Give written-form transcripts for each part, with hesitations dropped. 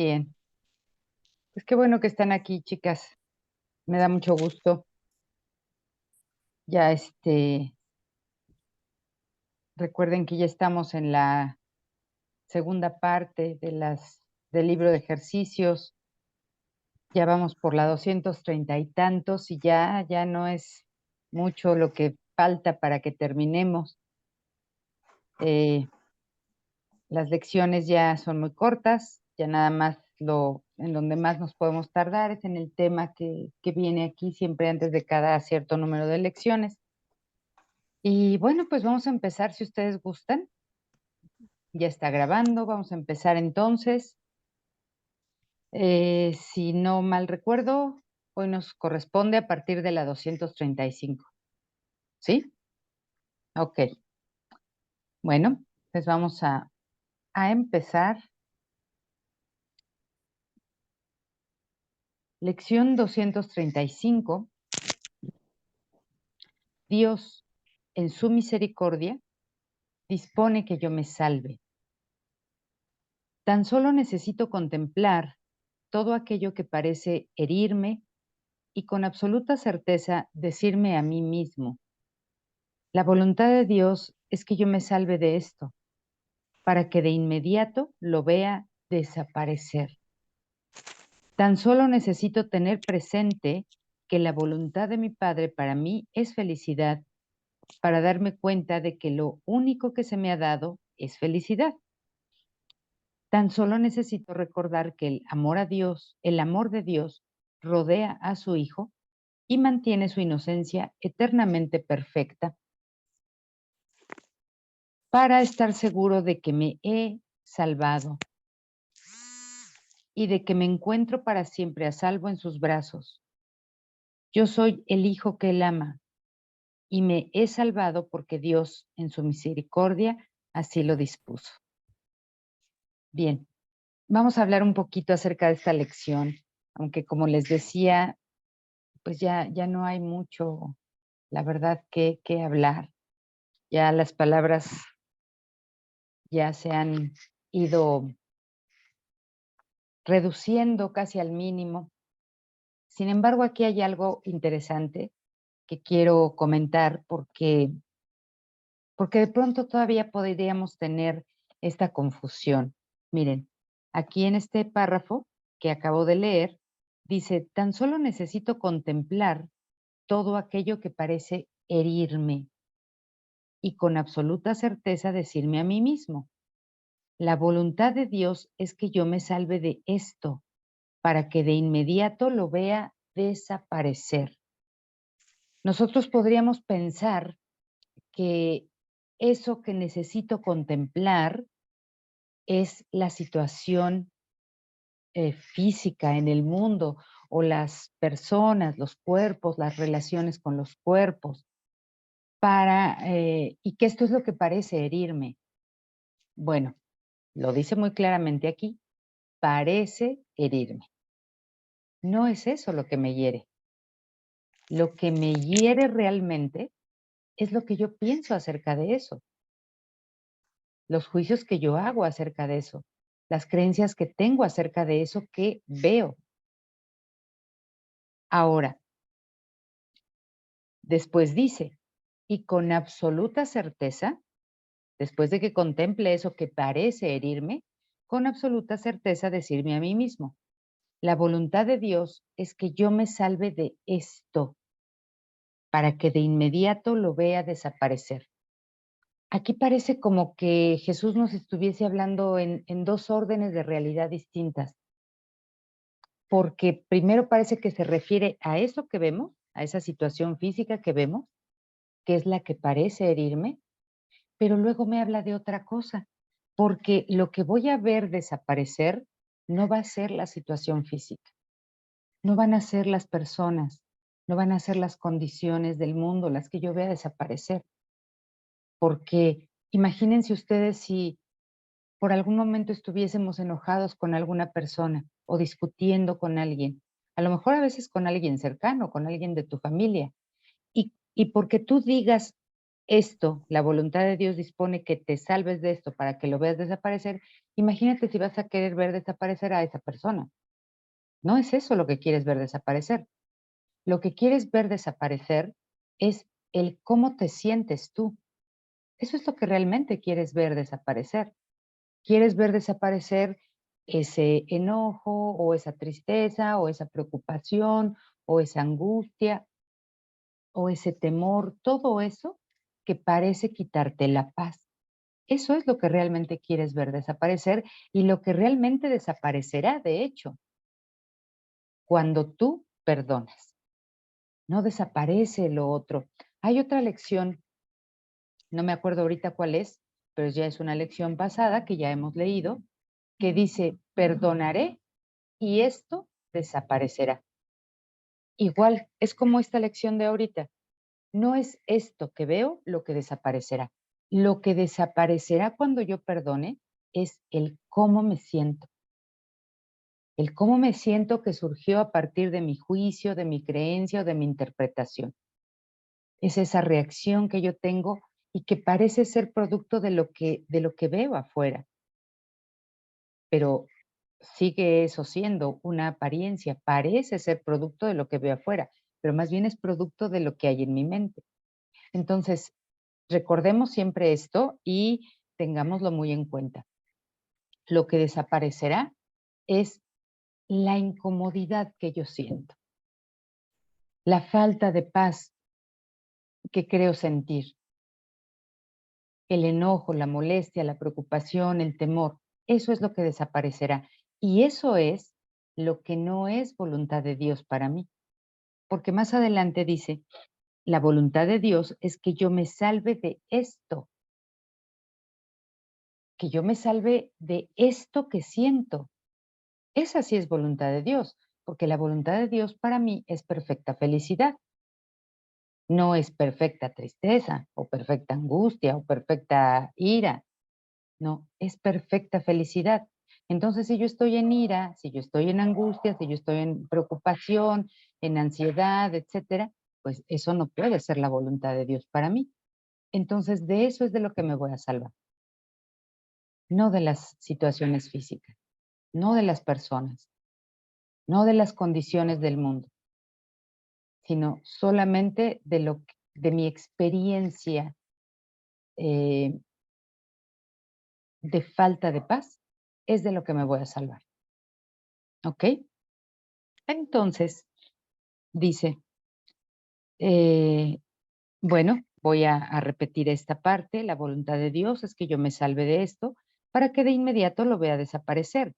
Bien, pues qué bueno que están aquí, chicas. Me da mucho gusto. Ya, recuerden que ya estamos en la segunda parte del libro de ejercicios. Ya vamos por la 230 y tantos y ya no es mucho lo que falta para que terminemos. Eh, las lecciones ya son muy cortas, ya nada más en donde más nos podemos tardar es en el tema que viene aquí siempre antes de cada cierto número de lecciones. Y bueno, pues vamos a empezar si ustedes gustan. Ya está grabando, vamos a empezar entonces. Si no mal recuerdo, hoy nos corresponde a partir de la 235. ¿Sí? Ok. Bueno, pues vamos a empezar. Lección 235. Dios, en su misericordia, dispone que yo me salve. Tan solo necesito contemplar todo aquello que parece herirme y con absoluta certeza decirme a mí mismo: la voluntad de Dios es que yo me salve de esto, para que de inmediato lo vea desaparecer. Tan solo necesito tener presente que la voluntad de mi Padre para mí es felicidad, para darme cuenta de que lo único que se me ha dado es felicidad. Tan solo necesito recordar que el amor a Dios, el amor de Dios, rodea a su Hijo y mantiene su inocencia eternamente perfecta, para estar seguro de que me he salvado y de que me encuentro para siempre a salvo en sus brazos. Yo soy el Hijo que él ama y me he salvado porque Dios, en su misericordia, así lo dispuso. Bien, vamos a hablar un poquito acerca de esta lección, aunque como les decía, pues ya no hay mucho, la verdad, que hablar. Ya las palabras ya se han ido reduciendo casi al mínimo. Sin embargo, aquí hay algo interesante que quiero comentar porque de pronto todavía podríamos tener esta confusión. Miren, aquí en este párrafo que acabo de leer, dice: tan solo necesito contemplar todo aquello que parece herirme y con absoluta certeza decirme a mí mismo: la voluntad de Dios es que yo me salve de esto, para que de inmediato lo vea desaparecer. Nosotros podríamos pensar que eso que necesito contemplar es la situación física en el mundo, o las personas, los cuerpos, las relaciones con los cuerpos, y que esto es lo que parece herirme. Bueno, lo dice muy claramente aquí: parece herirme. No es eso lo que me hiere. Lo que me hiere realmente es lo que yo pienso acerca de eso, los juicios que yo hago acerca de eso, las creencias que tengo acerca de eso que veo. Ahora, después dice: y con absoluta certeza, después de que contemple eso que parece herirme, con absoluta certeza decirme a mí mismo: la voluntad de Dios es que yo me salve de esto, para que de inmediato lo vea desaparecer. Aquí parece como que Jesús nos estuviese hablando en dos órdenes de realidad distintas, porque primero parece que se refiere a eso que vemos, a esa situación física que vemos, que es la que parece herirme, pero luego me habla de otra cosa, porque lo que voy a ver desaparecer no va a ser la situación física, no van a ser las personas, no van a ser las condiciones del mundo las que yo vea desaparecer, porque imagínense ustedes si por algún momento estuviésemos enojados con alguna persona o discutiendo con alguien, a lo mejor a veces con alguien cercano, con alguien de tu familia, y porque tú digas esto, la voluntad de Dios dispone que te salves de esto para que lo veas desaparecer, imagínate si vas a querer ver desaparecer a esa persona. No es eso lo que quieres ver desaparecer. Lo que quieres ver desaparecer es el cómo te sientes tú. Eso es lo que realmente quieres ver desaparecer. Quieres ver desaparecer ese enojo o esa tristeza o esa preocupación o esa angustia o ese temor, todo eso que parece quitarte la paz. Eso es lo que realmente quieres ver desaparecer y lo que realmente desaparecerá, de hecho, cuando tú perdonas. No desaparece lo otro. Hay otra lección, no me acuerdo ahorita cuál es, pero ya es una lección pasada que ya hemos leído, que dice, perdonaré y esto desaparecerá. Igual, es como esta lección de ahorita. No es esto que veo lo que desaparecerá. Lo que desaparecerá cuando yo perdone es el cómo me siento. El cómo me siento que surgió a partir de mi juicio, de mi creencia o de mi interpretación. Es esa reacción que yo tengo y que parece ser producto de lo que veo afuera, pero sigue eso siendo una apariencia, parece ser producto de lo que veo afuera, pero más bien es producto de lo que hay en mi mente. Entonces, recordemos siempre esto y tengámoslo muy en cuenta. Lo que desaparecerá es la incomodidad que yo siento, la falta de paz que creo sentir, el enojo, la molestia, la preocupación, el temor. Eso es lo que desaparecerá. Y eso es lo que no es voluntad de Dios para mí. Porque más adelante dice, la voluntad de Dios es que yo me salve de esto, que yo me salve de esto que siento. Esa sí es voluntad de Dios, porque la voluntad de Dios para mí es perfecta felicidad. No es perfecta tristeza o perfecta angustia o perfecta ira. No, es perfecta felicidad. Entonces, si yo estoy en ira, si yo estoy en angustia, si yo estoy en preocupación, en ansiedad, etcétera, pues eso no puede ser la voluntad de Dios para mí. Entonces, de eso es de lo que me voy a salvar, no de las situaciones físicas, no de las personas, no de las condiciones del mundo, sino solamente de mi experiencia eh, de falta de paz, es de lo que me voy a salvar. ¿Ok? Entonces, dice, bueno, voy a repetir esta parte. La voluntad de Dios es que yo me salve de esto para que de inmediato lo vea desaparecer.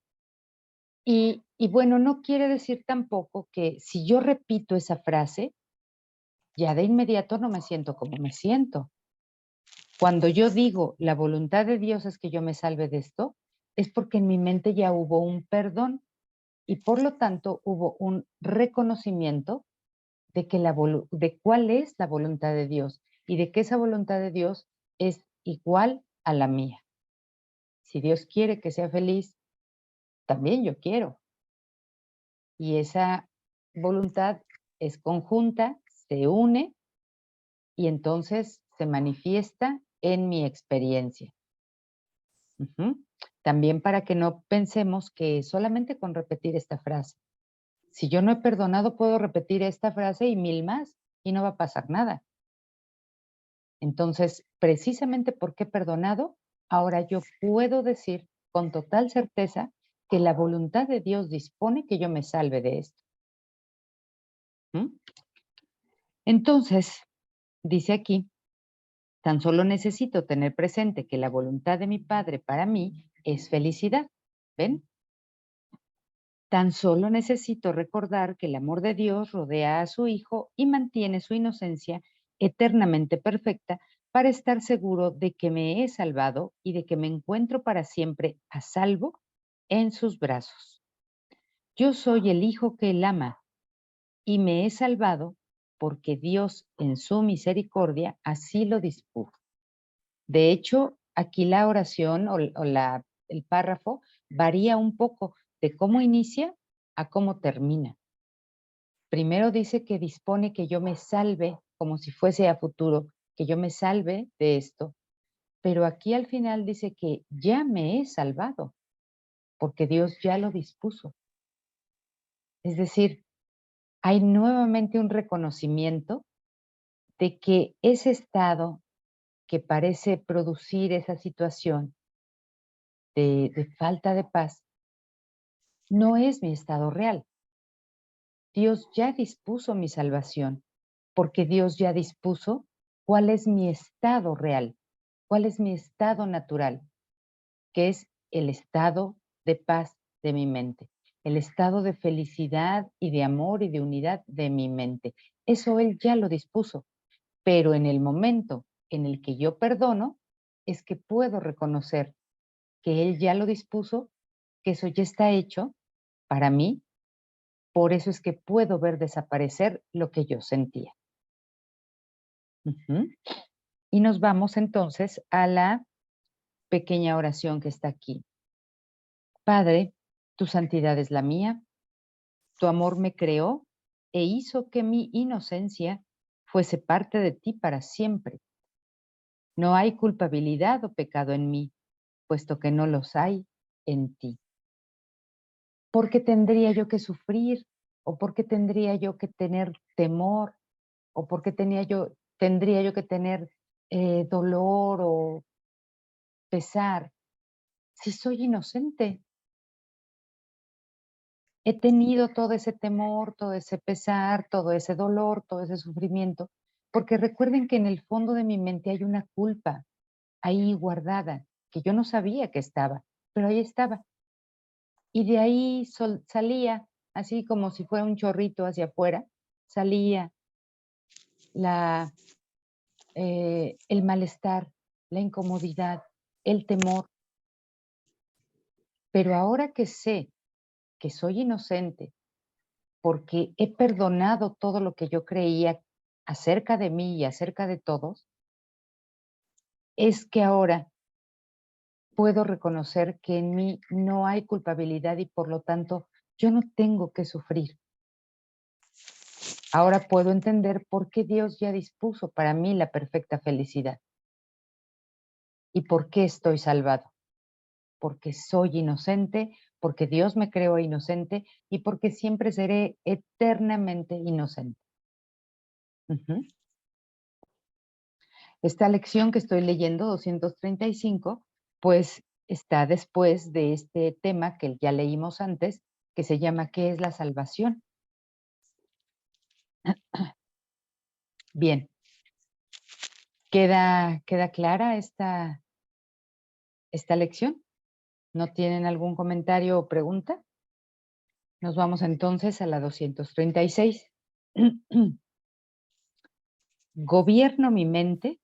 Y bueno, no quiere decir tampoco que si yo repito esa frase, ya de inmediato no me siento como me siento. Cuando yo digo, la voluntad de Dios es que yo me salve de esto, es porque en mi mente ya hubo un perdón y por lo tanto hubo un reconocimiento de que de cuál es la voluntad de Dios y de que esa voluntad de Dios es igual a la mía. Si Dios quiere que sea feliz, también yo quiero. Y esa voluntad es conjunta, se une y entonces se manifiesta en mi experiencia. Ujú. También para que no pensemos que solamente con repetir esta frase. Si yo no he perdonado, puedo repetir esta frase y 1000 más y no va a pasar nada. Entonces, precisamente porque he perdonado, ahora yo puedo decir con total certeza que la voluntad de Dios dispone que yo me salve de esto. ¿Mm? Entonces, dice aquí, tan solo necesito tener presente que la voluntad de mi Padre para mí es felicidad. ¿Ven? Tan solo necesito recordar que el amor de Dios rodea a su Hijo y mantiene su inocencia eternamente perfecta para estar seguro de que me he salvado y de que me encuentro para siempre a salvo en sus brazos. Yo soy el Hijo que Él ama y me he salvado porque Dios en su misericordia así lo dispuso. De hecho, aquí la oración el párrafo varía un poco de cómo inicia a cómo termina. Primero dice que dispone que yo me salve como si fuese a futuro que yo me salve de esto, pero aquí al final dice que ya me he salvado, porque Dios ya lo dispuso. Es decir, hay nuevamente un reconocimiento de que ese estado que parece producir esa situación de falta de paz no es mi estado real. Dios ya dispuso mi salvación, porque Dios ya dispuso cuál es mi estado real, cuál es mi estado natural, que es el estado de paz de mi mente, el estado de felicidad y de amor y de unidad de mi mente. Eso Él ya lo dispuso, pero en el momento en el que yo perdono, es que puedo reconocer que Él ya lo dispuso, que eso ya está hecho para mí. Por eso es que puedo ver desaparecer lo que yo sentía. Ujú. Y nos vamos entonces a la pequeña oración que está aquí. Padre, tu santidad es la mía, tu amor me creó e hizo que mi inocencia fuese parte de ti para siempre. No hay culpabilidad o pecado en mí, puesto que no los hay en ti. ¿Por qué tendría yo que sufrir? ¿O por qué tendría yo que tener temor? ¿O por qué tendría yo que tener dolor o pesar si soy inocente? He tenido todo ese temor, todo ese pesar, todo ese dolor, todo ese sufrimiento, porque recuerden que en el fondo de mi mente hay una culpa ahí guardada, que yo no sabía que estaba, pero ahí estaba. Y de ahí salía, así como si fuera un chorrito hacia afuera, salía la, el malestar, la incomodidad, el temor. Pero ahora que sé que soy inocente, porque he perdonado todo lo que yo creía acerca de mí y acerca de todos, es que ahora puedo reconocer que en mí no hay culpabilidad y por lo tanto yo no tengo que sufrir. Ahora puedo entender por qué Dios ya dispuso para mí la perfecta felicidad y por qué estoy salvado. Porque soy inocente, porque Dios me creó inocente y porque siempre seré eternamente inocente. Ujú. Esta lección que estoy leyendo, 235, pues está después de este tema que ya leímos antes, que se llama ¿qué es la salvación? Bien, ¿queda clara esta lección? ¿No tienen algún comentario o pregunta? Nos vamos entonces a la 236. Gobierno mi mente,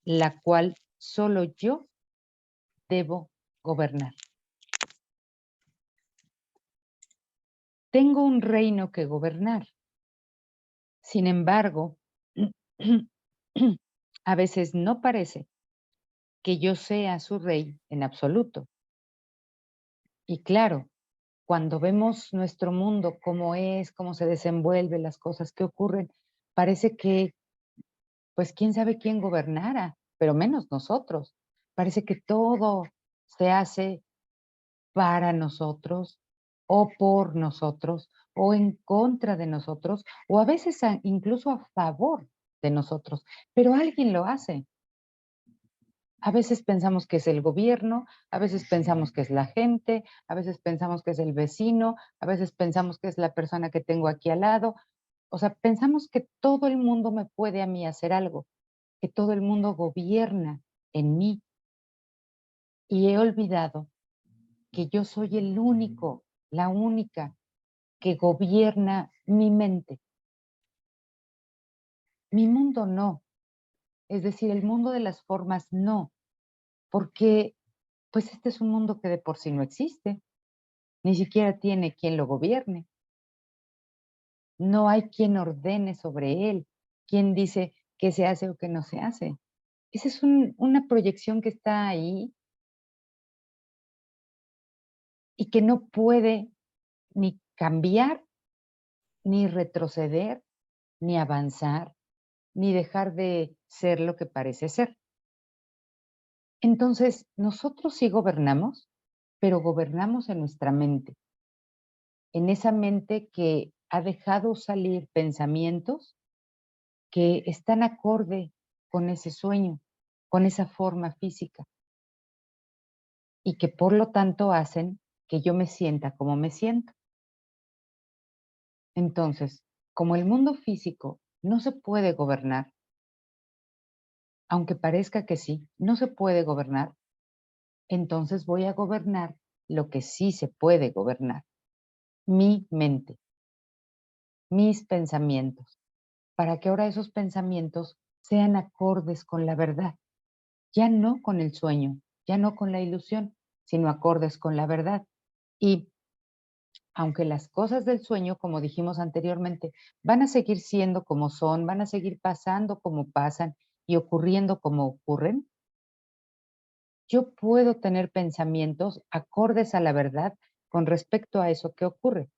la cual solo yo debo gobernar. Tengo un reino que gobernar. Sin embargo, a veces no parece que yo sea su rey en absoluto. Y claro, cuando vemos nuestro mundo, cómo es, cómo se desenvuelve, las cosas que ocurren, parece que, pues, quién sabe quién gobernara, pero menos nosotros. Parece que todo se hace para nosotros o por nosotros o en contra de nosotros o a veces incluso a favor de nosotros, pero alguien lo hace. A veces pensamos que es el gobierno, a veces pensamos que es la gente, a veces pensamos que es el vecino, a veces pensamos que es la persona que tengo aquí al lado. O sea, pensamos que todo el mundo me puede a mí hacer algo, que todo el mundo gobierna en mí. Y he olvidado que yo soy el único, la única que gobierna mi mente. Mi mundo no, es decir, el mundo de las formas no, porque pues este es un mundo que de por sí no existe, ni siquiera tiene quien lo gobierne, no hay quien ordene sobre él, quien dice qué se hace o qué no se hace. Esa es una proyección que está ahí y que no puede ni cambiar, ni retroceder, ni avanzar, ni dejar de ser lo que parece ser. Entonces, nosotros sí gobernamos, pero gobernamos en nuestra mente, en esa mente que ha dejado salir pensamientos que están acorde con ese sueño, con esa forma física, y que por lo tanto hacen que yo me sienta como me siento. Entonces, como el mundo físico no se puede gobernar, aunque parezca que sí, no se puede gobernar, entonces voy a gobernar lo que sí se puede gobernar, mi mente, mis pensamientos, para que ahora esos pensamientos sean acordes con la verdad, ya no con el sueño, ya no con la ilusión, sino acordes con la verdad. Y aunque las cosas del sueño, como dijimos anteriormente, van a seguir siendo como son, van a seguir pasando como pasan y ocurriendo como ocurren, yo puedo tener pensamientos acordes a la verdad con respecto a eso que ocurre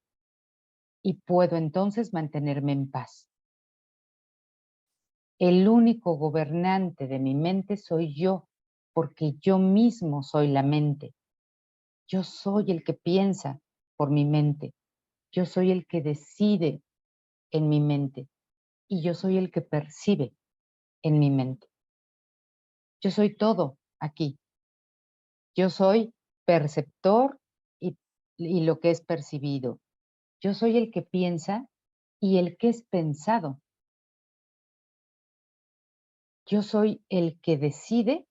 y puedo entonces mantenerme en paz. El único gobernante de mi mente soy yo, porque yo mismo soy la mente. Yo soy el que piensa por mi mente. Yo soy el que decide en mi mente y yo soy el que percibe en mi mente. Yo soy todo aquí. Yo soy perceptor y, y lo que es percibido. Yo soy el que piensa y el que es pensado. Yo soy el que decide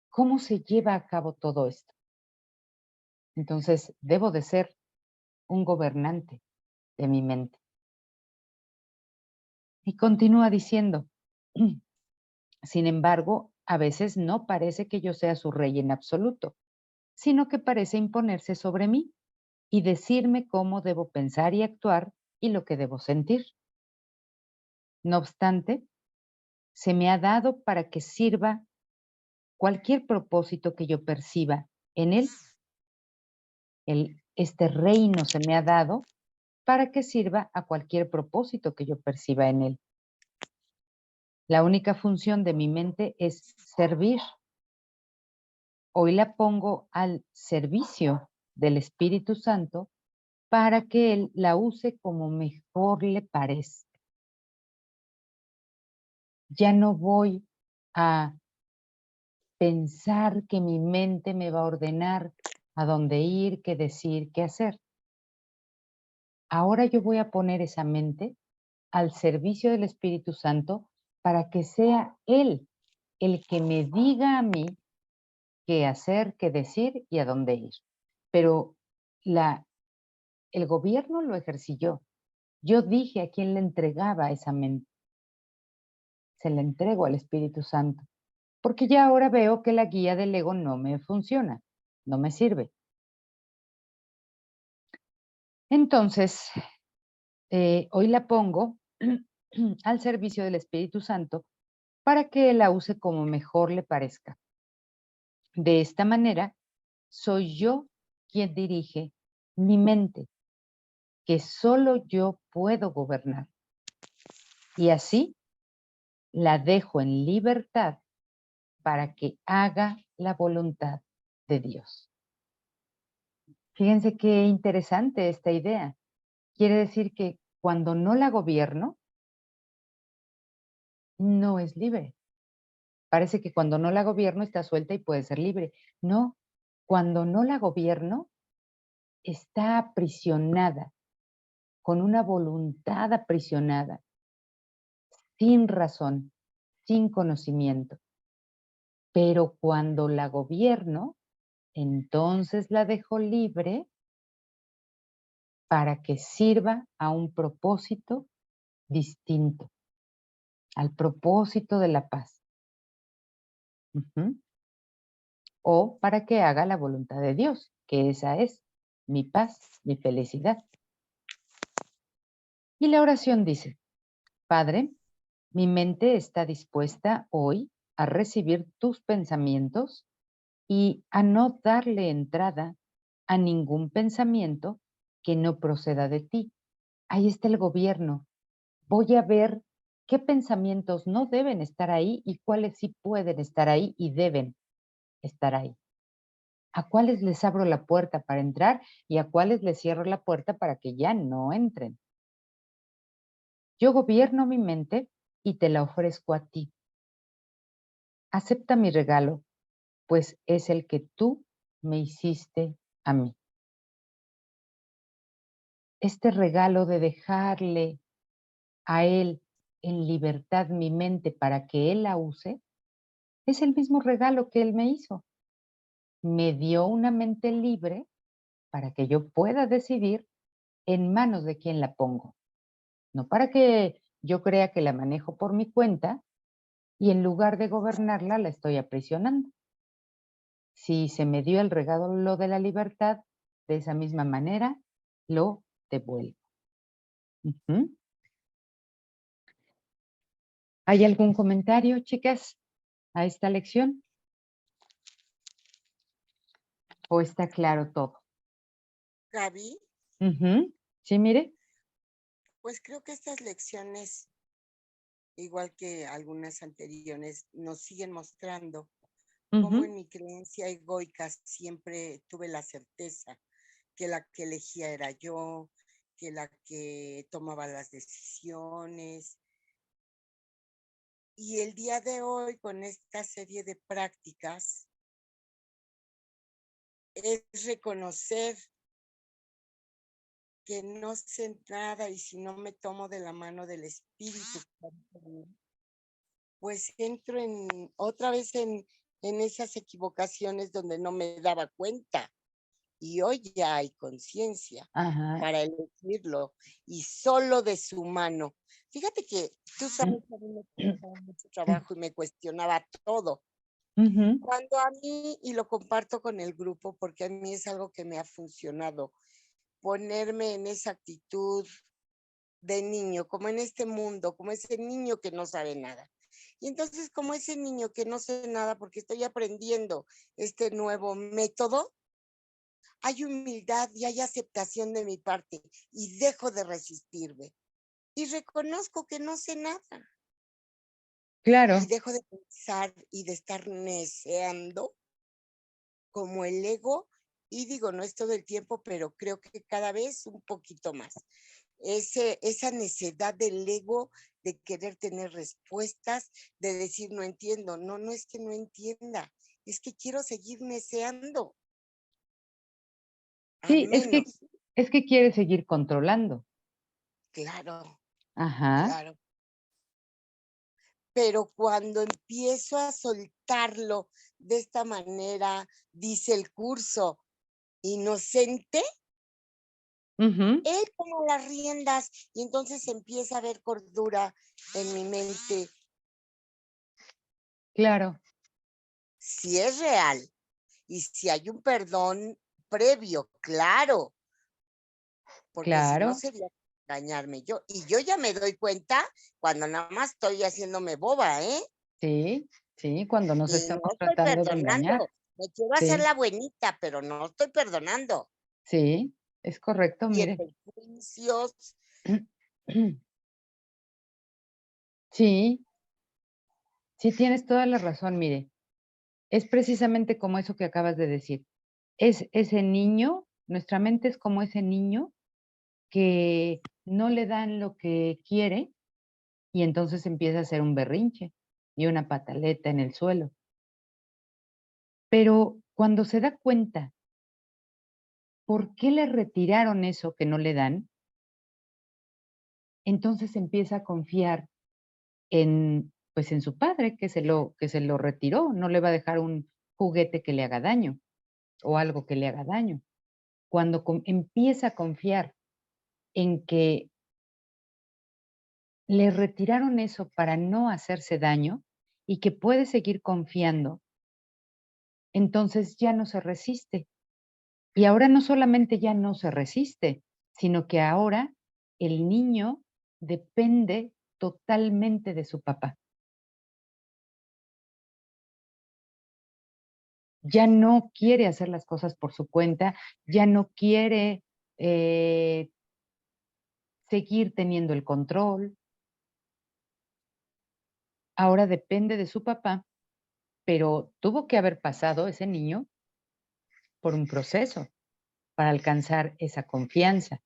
cómo se lleva a cabo todo esto. Entonces, debo de ser un gobernante de mi mente. Y continúa diciendo, sin embargo, a veces no parece que yo sea su rey en absoluto, sino que parece imponerse sobre mí y decirme cómo debo pensar y actuar y lo que debo sentir. No obstante, se me ha dado para que sirva cualquier propósito que yo perciba en él. Este reino se me ha dado para que sirva a cualquier propósito que yo perciba en él. La única función de mi mente es servir. Hoy la pongo al servicio del Espíritu Santo para que Él la use como mejor le parezca. Ya no voy a pensar que mi mente me va a ordenar a dónde ir, qué decir, qué hacer. Ahora yo voy a poner esa mente al servicio del Espíritu Santo para que sea Él el que me diga a mí qué hacer, qué decir y a dónde ir. Pero la, el gobierno lo ejercí yo. Yo dije a quién le entregaba esa mente. Se la entrego al Espíritu Santo. Porque ya ahora veo que la guía del ego no me funciona, no me sirve. Entonces, hoy la pongo al servicio del Espíritu Santo para que Él la use como mejor le parezca. De esta manera, soy yo quien dirige mi mente, que solo yo puedo gobernar. Y así la dejo en libertad para que haga la voluntad de Dios. Fíjense qué interesante esta idea. Quiere decir que cuando no la gobierno, no es libre. Parece que cuando no la gobierno está suelta y puede ser libre. No, cuando no la gobierno, está aprisionada, con una voluntad aprisionada, sin razón, sin conocimiento. Pero cuando la gobierno, entonces la dejo libre para que sirva a un propósito distinto, al propósito de la paz. Ujú. O para que haga la voluntad de Dios, que esa es mi paz, mi felicidad. Y la oración dice, Padre, mi mente está dispuesta hoy a recibir tus pensamientos y a no darle entrada a ningún pensamiento que no proceda de ti. Ahí está el gobierno voy a ver qué pensamientos no deben estar ahí y cuáles sí pueden estar ahí y deben estar ahí. A cuáles les abro la puerta para entrar y a cuáles les cierro la puerta para que ya no entren. Yo gobierno mi mente y te la ofrezco a ti. Acepta mi regalo, pues es el que tú me hiciste a mí. Este regalo de dejarle a él en libertad mi mente para que él la use, es el mismo regalo que él me hizo. Me dio una mente libre para que yo pueda decidir en manos de quién la pongo. No para que yo crea que la manejo por mi cuenta y en lugar de gobernarla la estoy aprisionando. Si se me dio el regalo de la libertad, de esa misma manera lo devuelvo. Ujú. ¿Hay algún comentario, chicas, a esta lección? ¿O está claro todo? Gaby, Ujú. Sí, mire. pues creo que estas lecciones, igual que algunas anteriores, nos siguen mostrando cómo Ujú. en mi creencia egoica siempre tuve la certeza que la que elegía era yo, que la que tomaba las decisiones. Y el día de hoy, con esta serie de prácticas, es reconocer que no sé nada y si no me tomo de la mano del Espíritu, pues entro otra vez en esas equivocaciones donde no me daba cuenta. Y hoy ya hay conciencia Ajá. para elegirlo y solo de su mano. Fíjate que tú sabes que a mí me costaba mucho trabajo y me cuestionaba todo. Ujú. Cuando a mí, y lo comparto con el grupo, porque a mí es algo que me ha funcionado, ponerme en esa actitud de niño, como en este mundo, como ese niño que no sabe nada. Y entonces, como ese niño que no sé nada porque estoy aprendiendo este nuevo método, hay humildad y hay aceptación de mi parte y dejo de resistirme y reconozco que no sé nada y Claro. dejo de pensar y de estar neceando como el ego, y digo, no es todo el tiempo, pero creo que cada vez un poquito más. Esa necedad del ego de querer tener respuestas, de decir no entiendo. No, no es que no entienda, es que quiero seguir neceando, a Sí, menos. es que quiere seguir controlando. Claro, Ajá. claro. Pero cuando empiezo a soltarlo de esta manera, dice el curso, inocente, Ujú. él toma las riendas y entonces empieza a haber cordura en mi mente. Claro, Si es real y si hay un perdón previo, claro, porque si no claro. sería engañarme yo. Y yo ya me doy cuenta cuando nada más estoy haciéndome boba, ¿eh? Sí, sí, cuando nos Y no estamos estoy tratando de engañar. perdonando. Me quiero hacer Sí, la buenita, pero no estoy perdonando. sí, es correcto, Y en mire. los juicios, Sí, sí, tienes toda la razón, mire. Es precisamente como eso que acabas de decir. Es ese niño, nuestra mente es como ese niño que no le dan lo que quiere y entonces empieza a hacer un berrinche y una pataleta en el suelo. Pero cuando se da cuenta por qué le retiraron eso que no le dan, entonces empieza a confiar en, pues, en su padre que se lo retiró, no le va a dejar un juguete que le haga daño o algo que le haga daño. Cuando empieza a confiar en que le retiraron eso para no hacerse daño y que puede seguir confiando, entonces ya no se resiste. Y ahora no solamente ya no se resiste, sino que ahora el niño depende totalmente de su papá. Ya no quiere hacer las cosas por su cuenta, ya no quiere, seguir teniendo el control. ahora depende de su papá, pero tuvo que haber pasado ese niño por un proceso para alcanzar esa confianza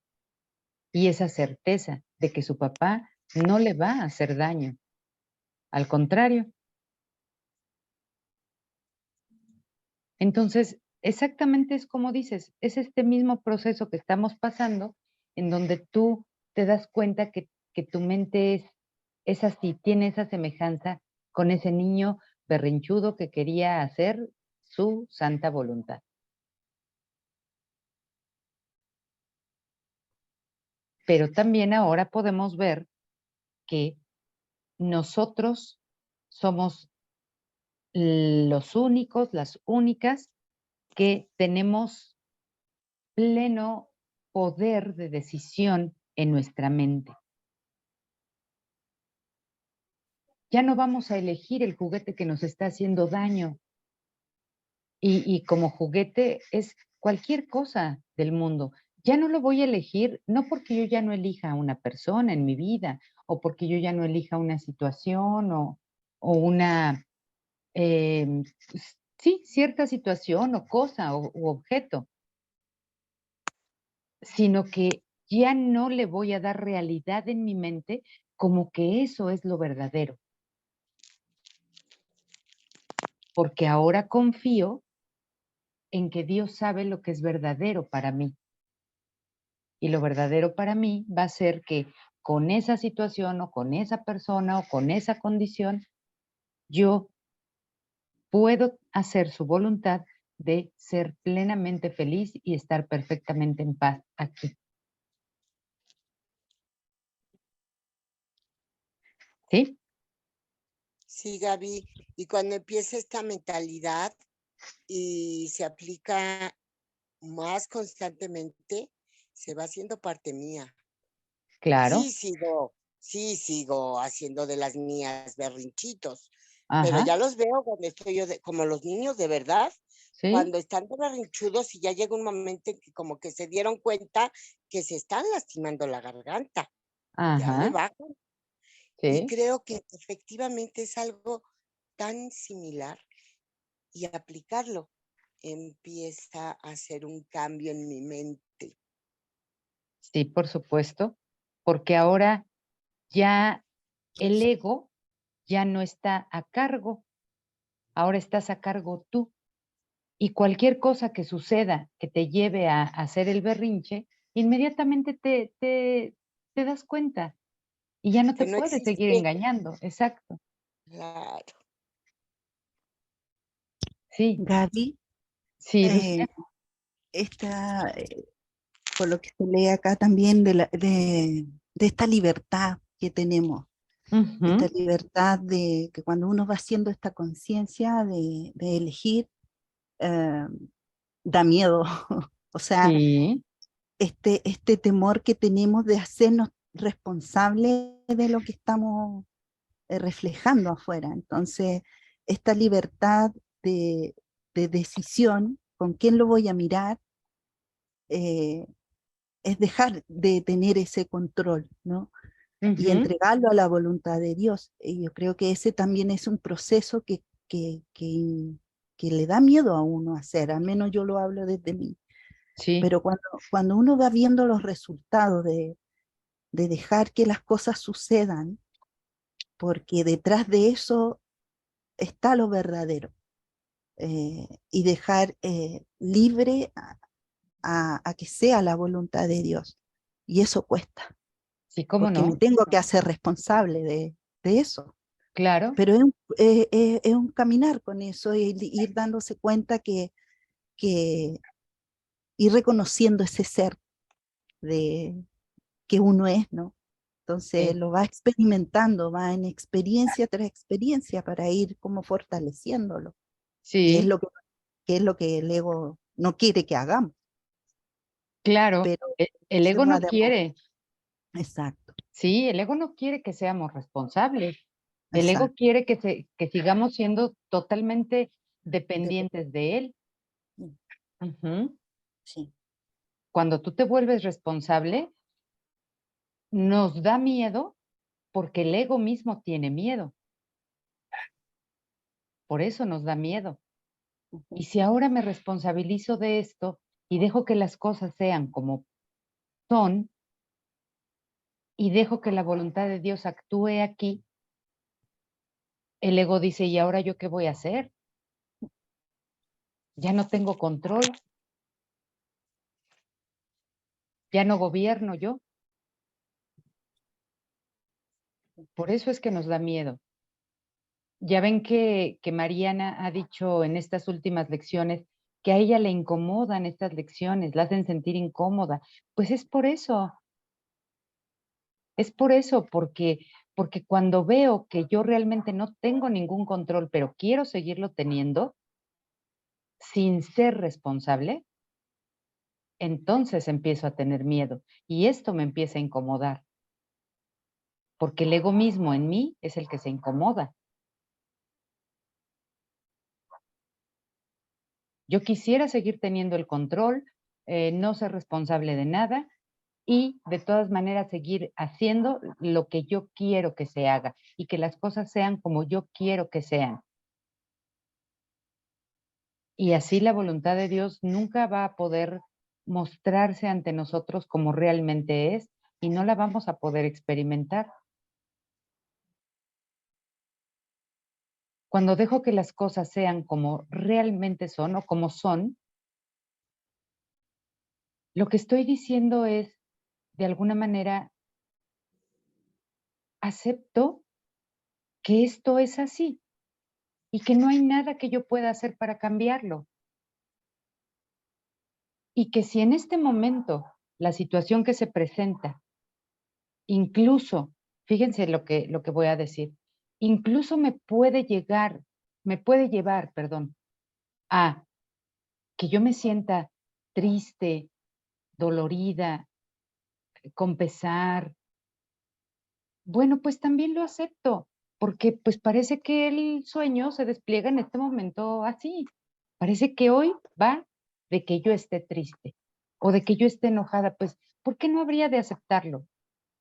y esa certeza de que su papá no le va a hacer daño. Al contrario. Entonces, exactamente es como dices, es este mismo proceso que estamos pasando en donde tú te das cuenta que tu mente es así, tiene esa semejanza con ese niño berrinchudo que quería hacer su santa voluntad. Pero también ahora podemos ver que nosotros somos los únicos, las únicas que tenemos pleno poder de decisión en nuestra mente. Ya no vamos a elegir el juguete que nos está haciendo daño. Y como juguete es cualquier cosa del mundo. Ya no lo voy a elegir, no porque yo ya no elija a una persona en mi vida, o porque yo ya no elija una situación o una, sí, cierta situación o cosa u objeto, sino que ya no le voy a dar realidad en mi mente como que eso es lo verdadero, porque ahora confío en que Dios sabe lo que es verdadero para mí. Y lo verdadero para mí va a ser que con esa situación o con esa persona o con esa condición, yo puedo hacer su voluntad de ser plenamente feliz y estar perfectamente en paz aquí. ¿Sí? Sí, Gaby, y cuando empieza esta mentalidad y se aplica más constantemente, se va haciendo parte mía. Claro. Sí sigo haciendo de las mías berrinchitos, pero Ajá. ya los veo cuando estoy como los niños de verdad, Sí. cuando están de berrinchudos y ya llega un momento en que como que se dieron cuenta que se están lastimando la garganta, ya le Ajá. bajan. Y Sí. creo que efectivamente es algo tan similar y aplicarlo empieza a hacer un cambio en mi mente. Sí, por supuesto. Porque ahora ya el ego ya no está a cargo. Ahora estás a cargo tú. Y cualquier cosa que suceda que te lleve a hacer el berrinche, inmediatamente te das cuenta y ya no te Que no puedes seguir existe. engañando. Exacto. Claro. Sí, Gaby, sí, eh, Lucía. esta, por lo que se lee acá también de esta libertad que tenemos, esta Ujú. libertad de que cuando uno va haciendo esta conciencia de elegir, eh, da miedo. O sea, Sí, este temor que tenemos de hacernos responsables de lo que estamos reflejando afuera. Entonces, esta libertad de, de decisión, con quién lo voy a mirar, eh, es dejar de tener ese control, ¿no? Y ujú, entregarlo a la voluntad de Dios. Y yo creo que ese también es un proceso que le da miedo a uno hacer, al menos yo lo hablo desde mí. sí, Pero cuando uno va viendo los resultados de dejar que las cosas sucedan, porque detrás de eso está lo verdadero, y dejar libre a que sea la voluntad de Dios. Y eso cuesta, sí, ¿cómo porque me no? tengo que hacer responsable de eso. Claro, Pero es un caminar con eso y ir dándose cuenta que ir reconociendo ese ser de, que uno es, ¿no? Entonces sí, lo va experimentando, va en experiencia tras experiencia para ir como fortaleciéndolo, que es sí, que es lo que el ego no quiere que hagamos, claro. pero El se ego va no de a poco. quiere, Exacto, sí, el ego no quiere que seamos responsables. El ego exacto. quiere que sigamos siendo totalmente De- dependientes de él. Ujú. sí, Cuando tú te vuelves responsable, nos da miedo porque el ego mismo tiene miedo. Por eso nos da miedo. Ujú. Y si ahora me responsabilizo de esto y dejo que las cosas sean como son y dejo que la voluntad de Dios actúe aquí, el ego dice, ¿y ahora yo qué voy a hacer? Ya no tengo control, ya no gobierno yo. Por eso es que nos da miedo. Ya ven que Mariana ha dicho en estas últimas lecciones que a ella le incomodan estas lecciones, la hacen sentir incómoda. Pues es por eso, porque cuando veo que yo realmente no tengo ningún control, pero quiero seguirlo teniendo, sin ser responsable, entonces empiezo a tener miedo y esto me empieza a incomodar, porque el ego mismo en mí es el que se incomoda. Yo quisiera seguir teniendo el control, no ser responsable de nada y de todas maneras seguir haciendo lo que yo quiero que se haga y que las cosas sean como yo quiero que sean. Y así la voluntad de Dios nunca va a poder mostrarse ante nosotros como realmente es y no la vamos a poder experimentar. Cuando dejo que las cosas sean como realmente son o como son, lo que estoy diciendo es, de alguna manera, acepto que esto es así y que no hay nada que yo pueda hacer para cambiarlo. Y que si en este momento la situación que se presenta, incluso, fíjense lo que voy a decir, incluso me puede llevar, perdón, a que yo me sienta triste, dolorida, con pesar. Bueno, pues también lo acepto, porque pues parece que el sueño se despliega en este momento así. Parece que hoy va de que yo esté triste o de que yo esté enojada, pues, ¿por qué no habría de aceptarlo?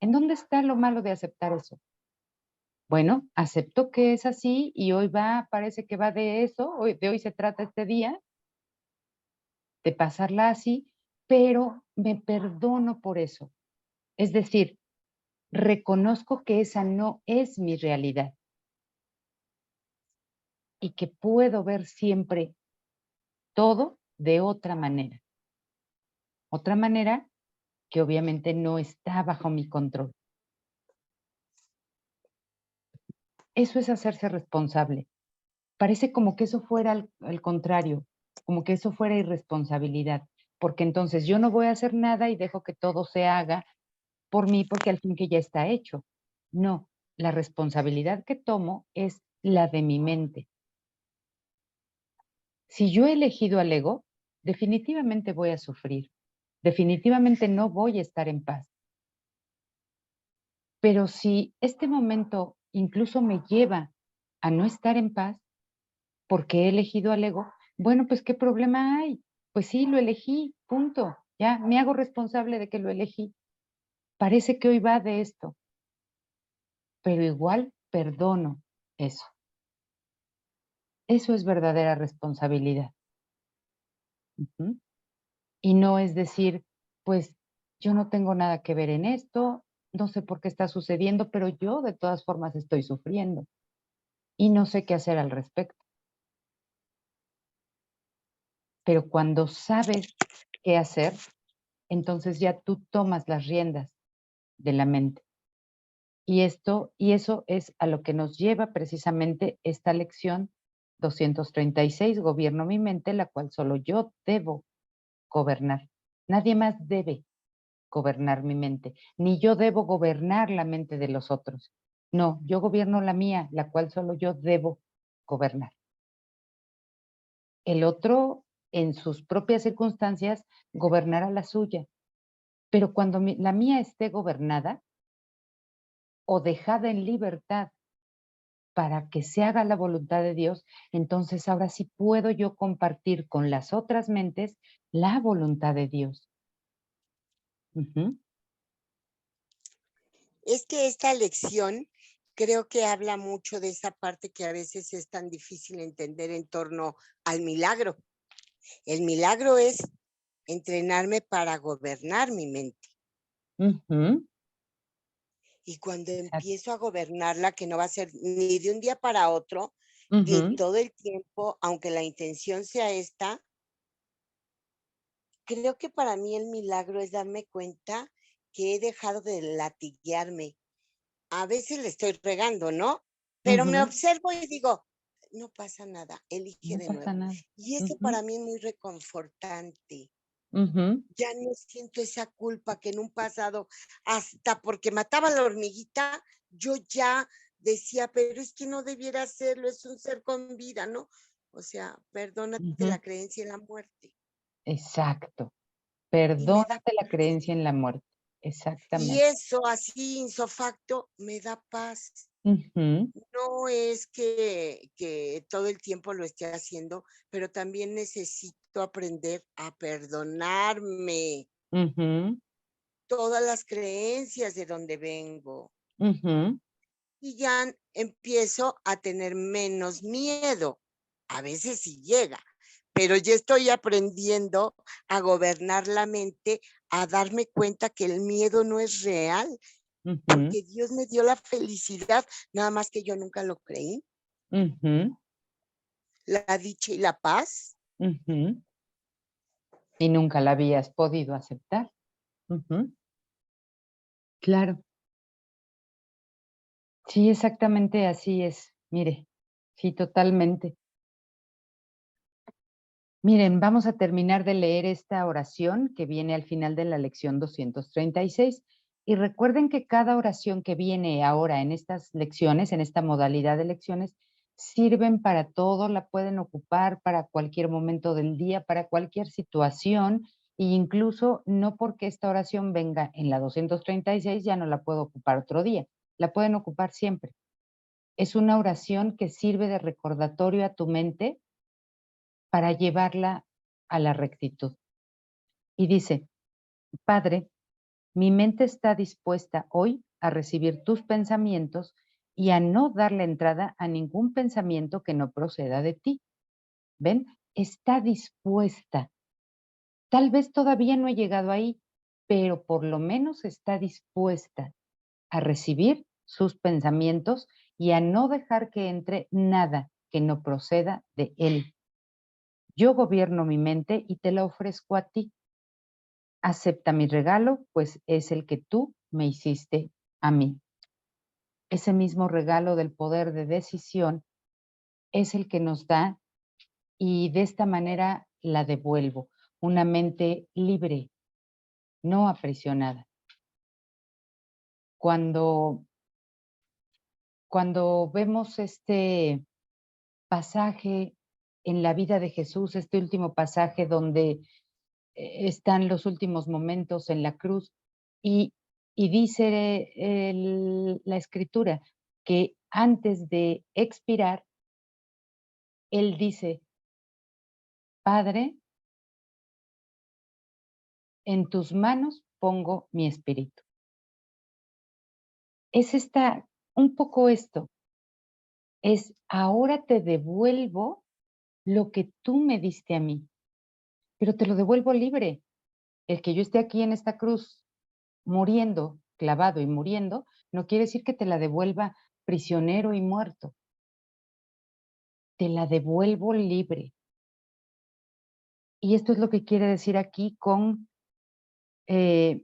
¿En dónde está lo malo de aceptar eso? Bueno, acepto que es así y hoy va, parece que va de eso, de hoy se trata este día, de pasarla así, pero me perdono por eso. Es decir, reconozco que esa no es mi realidad y que puedo ver siempre todo de otra manera que obviamente no está bajo mi control. Eso es hacerse responsable. Parece como que eso fuera al contrario, como que eso fuera irresponsabilidad, porque entonces yo no voy a hacer nada y dejo que todo se haga por mí, porque al fin que ya está hecho. No, la responsabilidad que tomo es la de mi mente. Si yo he elegido al ego, definitivamente voy a sufrir, definitivamente no voy a estar en paz. Pero si este momento incluso me lleva a no estar en paz, porque he elegido al ego, bueno, pues ¿qué problema hay? Pues sí, lo elegí, punto. Ya, me hago responsable de que lo elegí. Parece que hoy va de esto, pero igual perdono eso. Eso es verdadera responsabilidad. Ujú. Y no es decir, pues yo no tengo nada que ver en esto, no sé por qué está sucediendo, pero yo de todas formas estoy sufriendo y no sé qué hacer al respecto. Pero cuando sabes qué hacer, entonces ya tú tomas las riendas de la mente. Y eso es a lo que nos lleva precisamente esta lección 236, gobierno mi mente, la cual solo yo debo gobernar. Nadie más debe gobernar mi mente, ni yo debo gobernar la mente de los otros. No, yo gobierno la mía, la cual solo yo debo gobernar. El otro, en sus propias circunstancias, gobernará la suya. Pero cuando la mía esté gobernada o dejada en libertad para que se haga la voluntad de Dios, entonces ahora sí puedo yo compartir con las otras mentes la voluntad de Dios. Ujú. Es que esta lección creo que habla mucho de esa parte que a veces es tan difícil entender en torno al milagro. El milagro es entrenarme para gobernar mi mente. Ujú, Y cuando exacto. empiezo a gobernarla, que no va a ser ni de un día para otro, ni Ujú, todo el tiempo, aunque la intención sea esta, creo que para mí el milagro es darme cuenta que he dejado de latiguearme. A veces le estoy regando, ¿no? Pero me ujú, observo y digo, no pasa nada, elige no de pasa nuevo. nada. Y eso Ujú, para mí es muy reconfortante. ujú, Ya no siento esa culpa que en un pasado, hasta porque mataba a la hormiguita, yo ya decía, pero es que no debiera hacerlo, es un ser con vida, ¿no? O sea, perdónate ujú, la creencia en la muerte. exacto. Y me da Perdónate la paz. creencia en la muerte. Y Exactamente. eso así, insofacto, me da paz. Ujú, No es que todo el tiempo lo esté haciendo, pero también necesito aprender a perdonarme ujú, todas las creencias de donde vengo. ujú, Y ya empiezo a tener menos miedo. A veces sí llega, pero ya estoy aprendiendo a gobernar la mente, a darme cuenta que el miedo no es real, ujú, porque Dios me dio la felicidad, nada más que yo nunca lo creí, ujú, la dicha y la paz. ujú. Y nunca la habías podido aceptar. Ujú, claro. Sí, exactamente así es. Mire, sí, totalmente. Miren, vamos a terminar de leer esta oración que viene al final de la lección 236. Y recuerden que cada oración que viene ahora en estas lecciones, en esta modalidad de lecciones, sirven para todo, la pueden ocupar para cualquier momento del día, para cualquier situación, e incluso no porque esta oración venga en la 236 ya no la puedo ocupar otro día, la pueden ocupar siempre. Es una oración que sirve de recordatorio a tu mente para llevarla a la rectitud. Y dice, Padre, mi mente está dispuesta hoy a recibir tus pensamientos y a no darle entrada a ningún pensamiento que no proceda de ti. ¿Ven? Está dispuesta. Tal vez todavía no he llegado ahí, pero por lo menos está dispuesta a recibir sus pensamientos y a no dejar que entre nada que no proceda de él. Yo gobierno mi mente y te la ofrezco a ti. Acepta mi regalo, pues es el que tú me hiciste a mí. Ese mismo regalo del poder de decisión es el que nos da y de esta manera la devuelvo. Una mente libre, no aprisionada. Cuando, cuando vemos este pasaje en la vida de Jesús, este último pasaje donde están los últimos momentos en la cruz y, y dice la escritura que antes de expirar, él dice, Padre, en tus manos pongo mi espíritu. Es un poco esto, es ahora te devuelvo lo que tú me diste a mí, pero te lo devuelvo libre. El que yo esté aquí en esta cruz muriendo, clavado y muriendo, no quiere decir que te la devuelva prisionero y muerto. Te la devuelvo libre. Y esto es lo que quiere decir aquí con eh,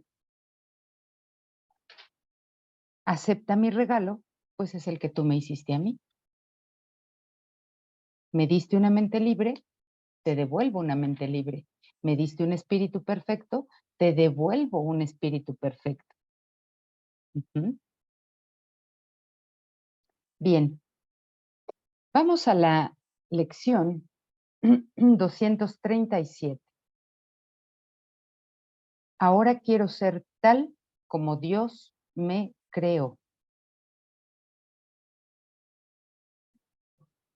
acepta mi regalo, pues es el que tú me hiciste a mí. Me diste una mente libre, te devuelvo una mente libre. Me diste un espíritu perfecto, te devuelvo un espíritu perfecto. Ujú. Bien, vamos a la lección 237. Ahora quiero ser tal como Dios me creó.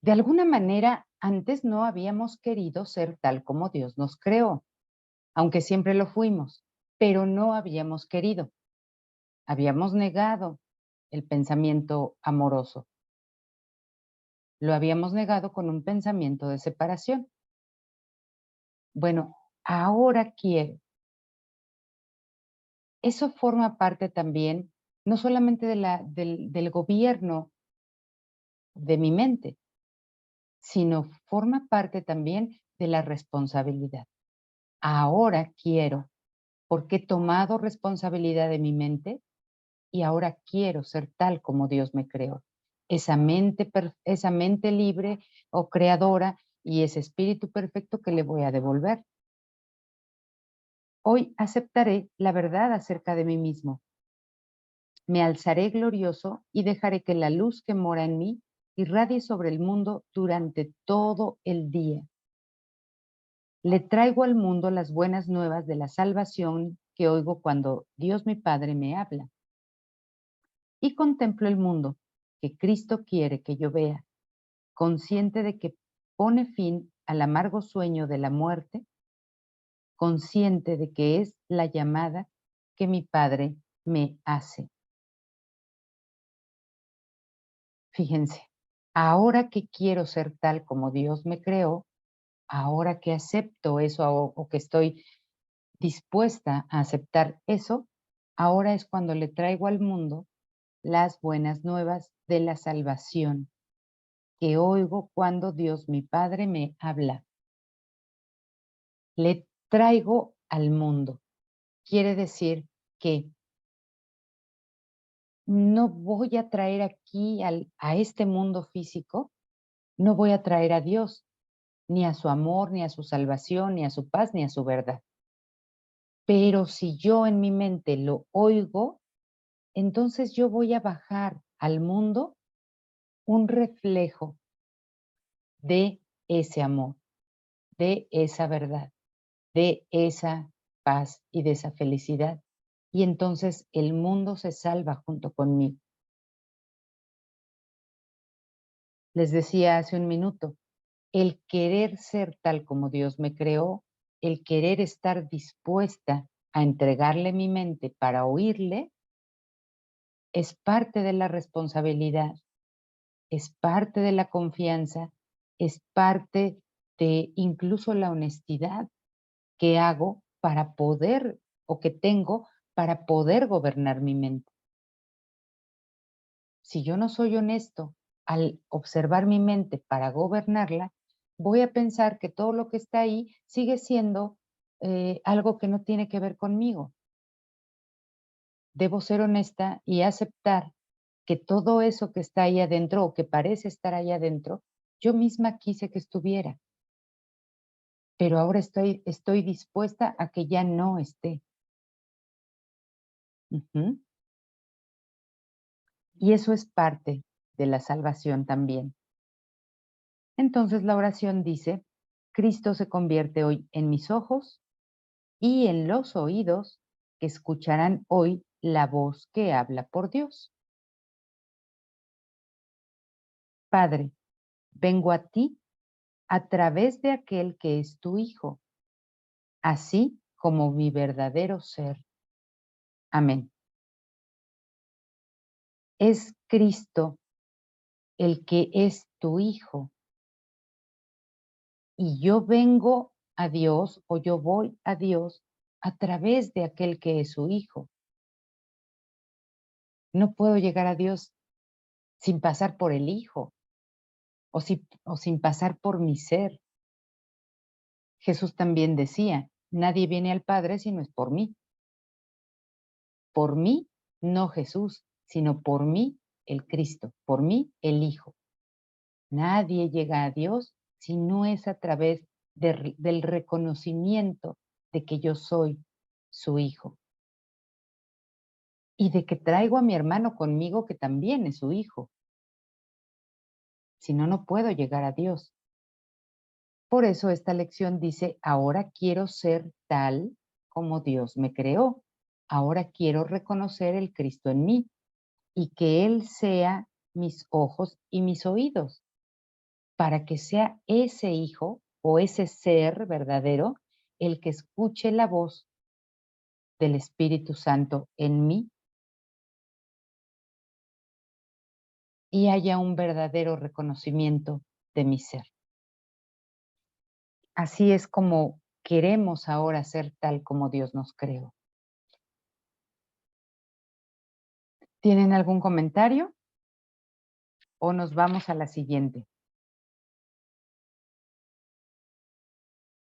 De alguna manera, antes no habíamos querido ser tal como Dios nos creó, aunque siempre lo fuimos, pero no habíamos querido, habíamos negado, el pensamiento amoroso. Lo habíamos negado con un pensamiento de separación. Bueno, ahora quiero. Eso forma parte también, no solamente del gobierno de mi mente, sino forma parte también de la responsabilidad. Ahora quiero, porque he tomado responsabilidad de mi mente y ahora quiero ser tal como Dios me creó. Esa mente libre o creadora y ese espíritu perfecto que le voy a devolver. Hoy aceptaré la verdad acerca de mí mismo. Me alzaré glorioso y dejaré que la luz que mora en mí irradie sobre el mundo durante todo el día. Le traigo al mundo las buenas nuevas de la salvación que oigo cuando Dios mi Padre me habla. Y contemplo el mundo que Cristo quiere que yo vea, consciente de que pone fin al amargo sueño de la muerte, consciente de que es la llamada que mi Padre me hace. Fíjense, ahora que quiero ser tal como Dios me creó, ahora que acepto eso o que estoy dispuesta a aceptar eso, ahora es cuando le traigo al mundo las buenas nuevas de la salvación que oigo cuando Dios mi Padre me habla. Le traigo al mundo. Quiere decir que no voy a traer aquí a este mundo físico, no voy a traer a Dios, ni a su amor, ni a su salvación, ni a su paz, ni a su verdad. Pero si yo en mi mente lo oigo, entonces yo voy a bajar al mundo un reflejo de ese amor, de esa verdad, de esa paz y de esa felicidad. Y entonces el mundo se salva junto conmigo. Les decía hace un minuto, el querer ser tal como Dios me creó, el querer estar dispuesta a entregarle mi mente para oírle, es parte de la responsabilidad, es parte de la confianza, es parte de incluso la honestidad que hago para poder o que tengo para poder gobernar mi mente. Si yo no soy honesto al observar mi mente para gobernarla, voy a pensar que todo lo que está ahí sigue siendo algo que no tiene que ver conmigo. Debo ser honesta y aceptar que todo eso que está ahí adentro o que parece estar ahí adentro, yo misma quise que estuviera, pero ahora estoy dispuesta a que ya no esté. Ujú. Y eso es parte de la salvación también. Entonces la oración dice, Cristo se convierte hoy en mis ojos y en los oídos que escucharán hoy la voz que habla por Dios. Padre, vengo a ti a través de aquel que es tu Hijo, así como mi verdadero ser. Amén. Es Cristo el que es tu Hijo y yo vengo a Dios o yo voy a Dios a través de aquel que es su Hijo. No puedo llegar a Dios sin pasar por el Hijo o sin pasar por mi ser. Jesús también decía, nadie viene al Padre si no es por mí. Por mí, no Jesús, sino por mí el Cristo, por mí el Hijo. Nadie llega a Dios si no es a través del reconocimiento de que yo soy su Hijo y de que traigo a mi hermano conmigo que también es su Hijo. Si no, no puedo llegar a Dios. Por eso esta lección dice, ahora quiero ser tal como Dios me creó. Ahora quiero reconocer el Cristo en mí y que Él sea mis ojos y mis oídos, para que sea ese hijo o ese ser verdadero el que escuche la voz del Espíritu Santo en mí y haya un verdadero reconocimiento de mi ser. Así es como queremos ahora ser tal como Dios nos creó. ¿Tienen algún comentario? ¿O nos vamos a la siguiente?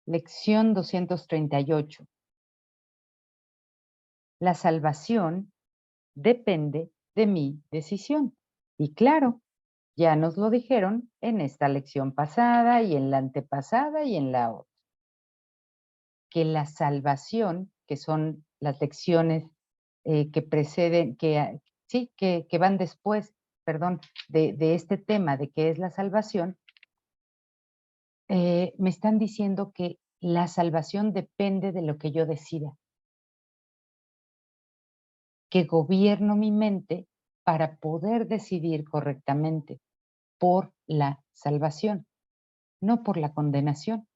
Lección 238. La salvación depende de mi decisión. Y claro, ya nos lo dijeron en esta lección pasada y en la antepasada y en la otra. Que la salvación, que son las lecciones que preceden, que van después, perdón, de este tema de qué es la salvación, me están diciendo que la salvación depende de lo que yo decida, que gobierno mi mente para poder decidir correctamente por la salvación, no por la condenación.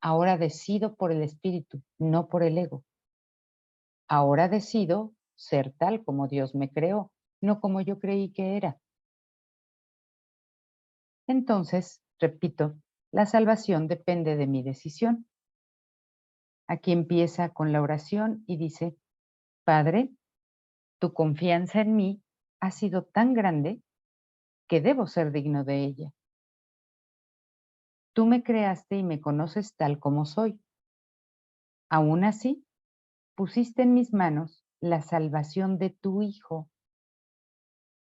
Ahora decido por el espíritu, no por el ego. Ahora decido ser tal como Dios me creó, no como yo creí que era. Entonces, repito, la salvación depende de mi decisión. Aquí empieza con la oración y dice, Padre, tu confianza en mí ha sido tan grande que debo ser digno de ella. Tú me creaste y me conoces tal como soy. Aún así, pusiste en mis manos la salvación de tu Hijo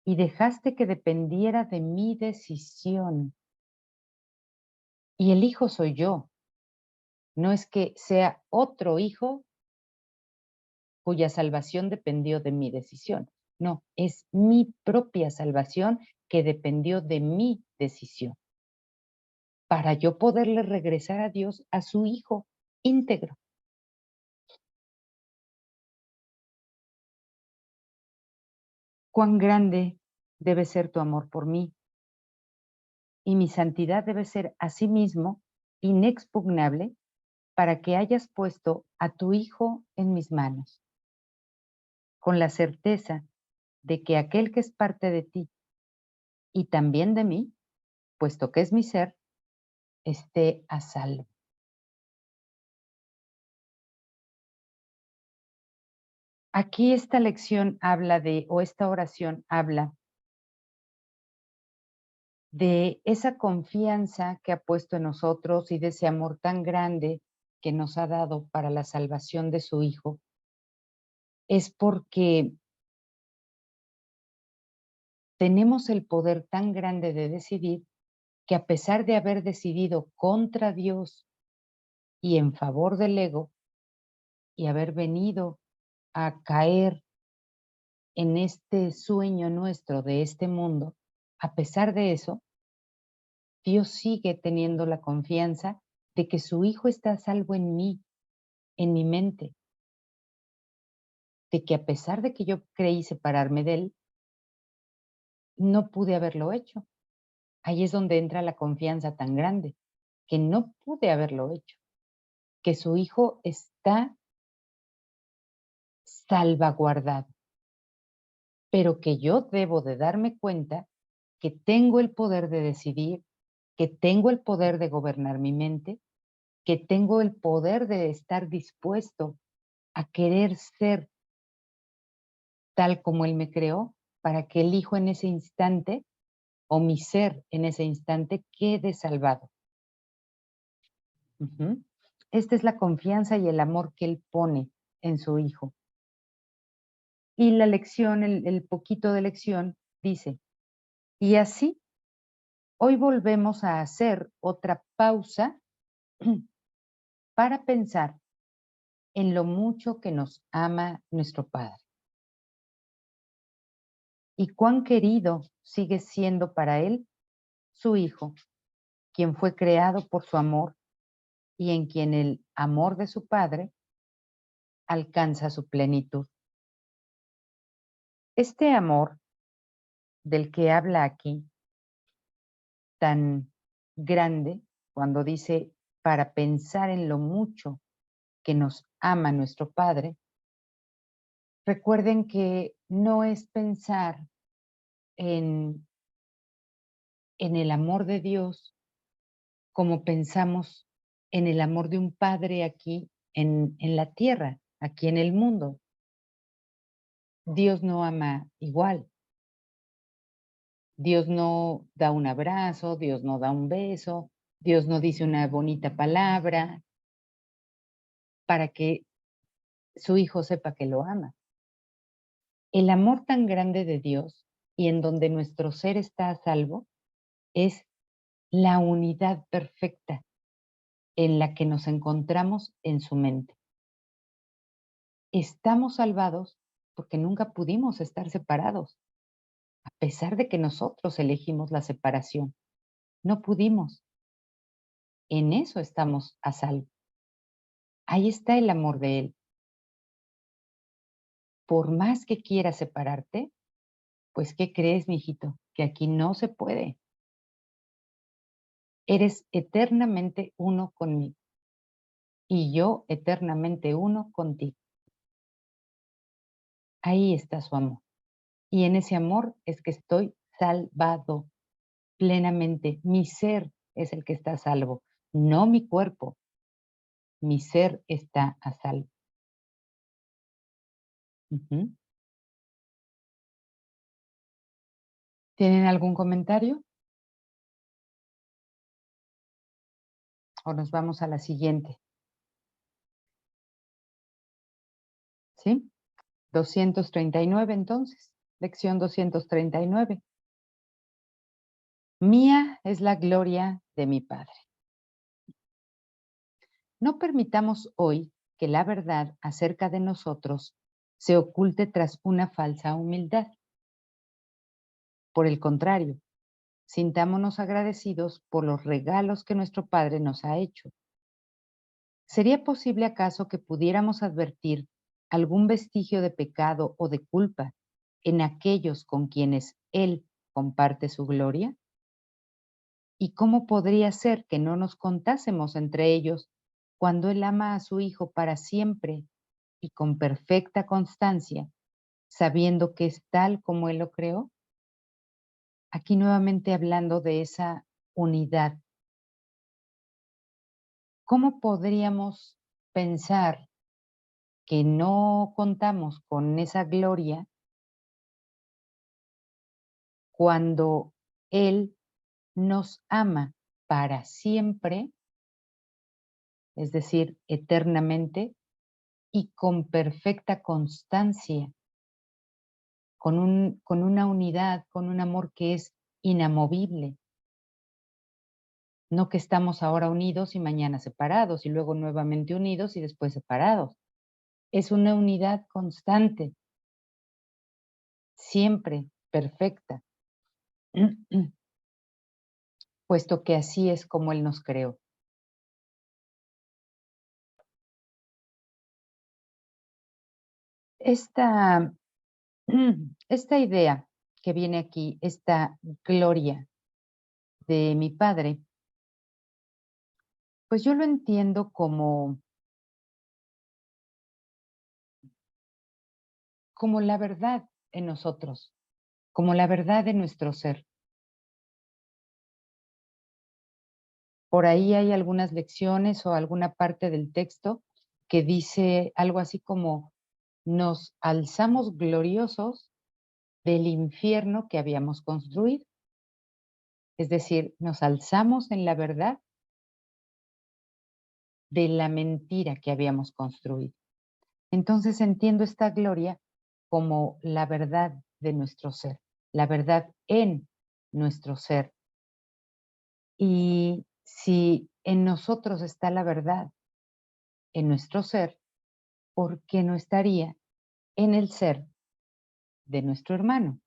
y dejaste que dependiera de mi decisión. Y el Hijo soy yo. No es que sea otro hijo cuya salvación dependió de mi decisión. No, es mi propia salvación que dependió de mi decisión. Para yo poderle regresar a Dios a su Hijo íntegro. Cuán grande debe ser tu amor por mí, y mi santidad debe ser asimismo inexpugnable para que hayas puesto a tu Hijo en mis manos, con la certeza de que aquel que es parte de ti y también de mí, puesto que es mi ser, esté a salvo. Aquí esta lección habla de, o esta oración habla de esa confianza que ha puesto en nosotros y de ese amor tan grande que nos ha dado para la salvación de su Hijo, es porque tenemos el poder tan grande de decidir que a pesar de haber decidido contra Dios y en favor del ego y haber venido a caer en este sueño nuestro de este mundo, a pesar de eso, Dios sigue teniendo la confianza de que su Hijo está a salvo en mí, en mi mente, de que a pesar de que yo creí separarme de Él, no pude haberlo hecho. Ahí es donde entra la confianza tan grande, que no pude haberlo hecho, que su Hijo está salvaguardado, pero que yo debo de darme cuenta que tengo el poder de decidir, que tengo el poder de gobernar mi mente, que tengo el poder de estar dispuesto a querer ser tal como Él me creó, para que el Hijo en ese instante, o mi ser en ese instante, quede salvado. Ujú. Esta es la confianza y el amor que Él pone en su Hijo. Y la lección, el poquito de lección, dice, y así, hoy volvemos a hacer otra pausa para pensar en lo mucho que nos ama nuestro Padre y cuán querido sigue siendo para Él su Hijo, quien fue creado por su amor y en quien el amor de su Padre alcanza su plenitud. Este amor del que habla aquí, tan grande, cuando dice para pensar en lo mucho que nos ama nuestro Padre, recuerden que no es pensar en el amor de Dios como pensamos en el amor de un padre aquí en la tierra, aquí en el mundo. Dios no ama igual. Dios no da un abrazo, Dios no da un beso, Dios no dice una bonita palabra para que su hijo sepa que lo ama. El amor tan grande de Dios y en donde nuestro ser está a salvo es la unidad perfecta en la que nos encontramos en su mente. Estamos salvados porque nunca pudimos estar separados, a pesar de que nosotros elegimos la separación. No pudimos. En eso estamos a salvo. Ahí está el amor de Él. Por más que quieras separarte, pues ¿qué crees, mijito? Que aquí no se puede. Eres eternamente uno conmigo y yo eternamente uno contigo. Ahí está su amor. Y en ese amor es que estoy salvado plenamente. Mi ser es el que está a salvo, no mi cuerpo. Mi ser está a salvo. Ujú. ¿Tienen algún comentario? O nos vamos a la siguiente. ¿Sí? 239 entonces. Lección 239. Mía es la gloria de mi Padre. No permitamos hoy que la verdad acerca de nosotros se oculte tras una falsa humildad. Por el contrario, sintámonos agradecidos por los regalos que nuestro Padre nos ha hecho. ¿Sería posible acaso que pudiéramos advertir algún vestigio de pecado o de culpa en aquellos con quienes Él comparte su gloria? ¿Y cómo podría ser que no nos contásemos entre ellos cuando Él ama a su Hijo para siempre y con perfecta constancia, sabiendo que es tal como Él lo creó? Aquí nuevamente hablando de esa unidad. ¿Cómo podríamos pensar que no contamos con esa gloria cuando Él nos ama para siempre, es decir, eternamente, y con perfecta constancia, con una unidad, con un amor que es inamovible? No que estamos ahora unidos y mañana separados, y luego nuevamente unidos y después separados. Es una unidad constante, siempre perfecta, puesto que así es como Él nos creó. Esta, esta idea que viene aquí, esta gloria de mi Padre, pues yo lo entiendo como la verdad en nosotros, como la verdad de nuestro ser. Por ahí hay algunas lecciones o alguna parte del texto que dice algo así como, nos alzamos gloriosos del infierno que habíamos construido. Es decir, nos alzamos en la verdad de la mentira que habíamos construido. Entonces entiendo esta gloria como la verdad de nuestro ser, la verdad en nuestro ser. Y si en nosotros está la verdad, en nuestro ser, ¿por qué no estaría en el ser de nuestro hermano?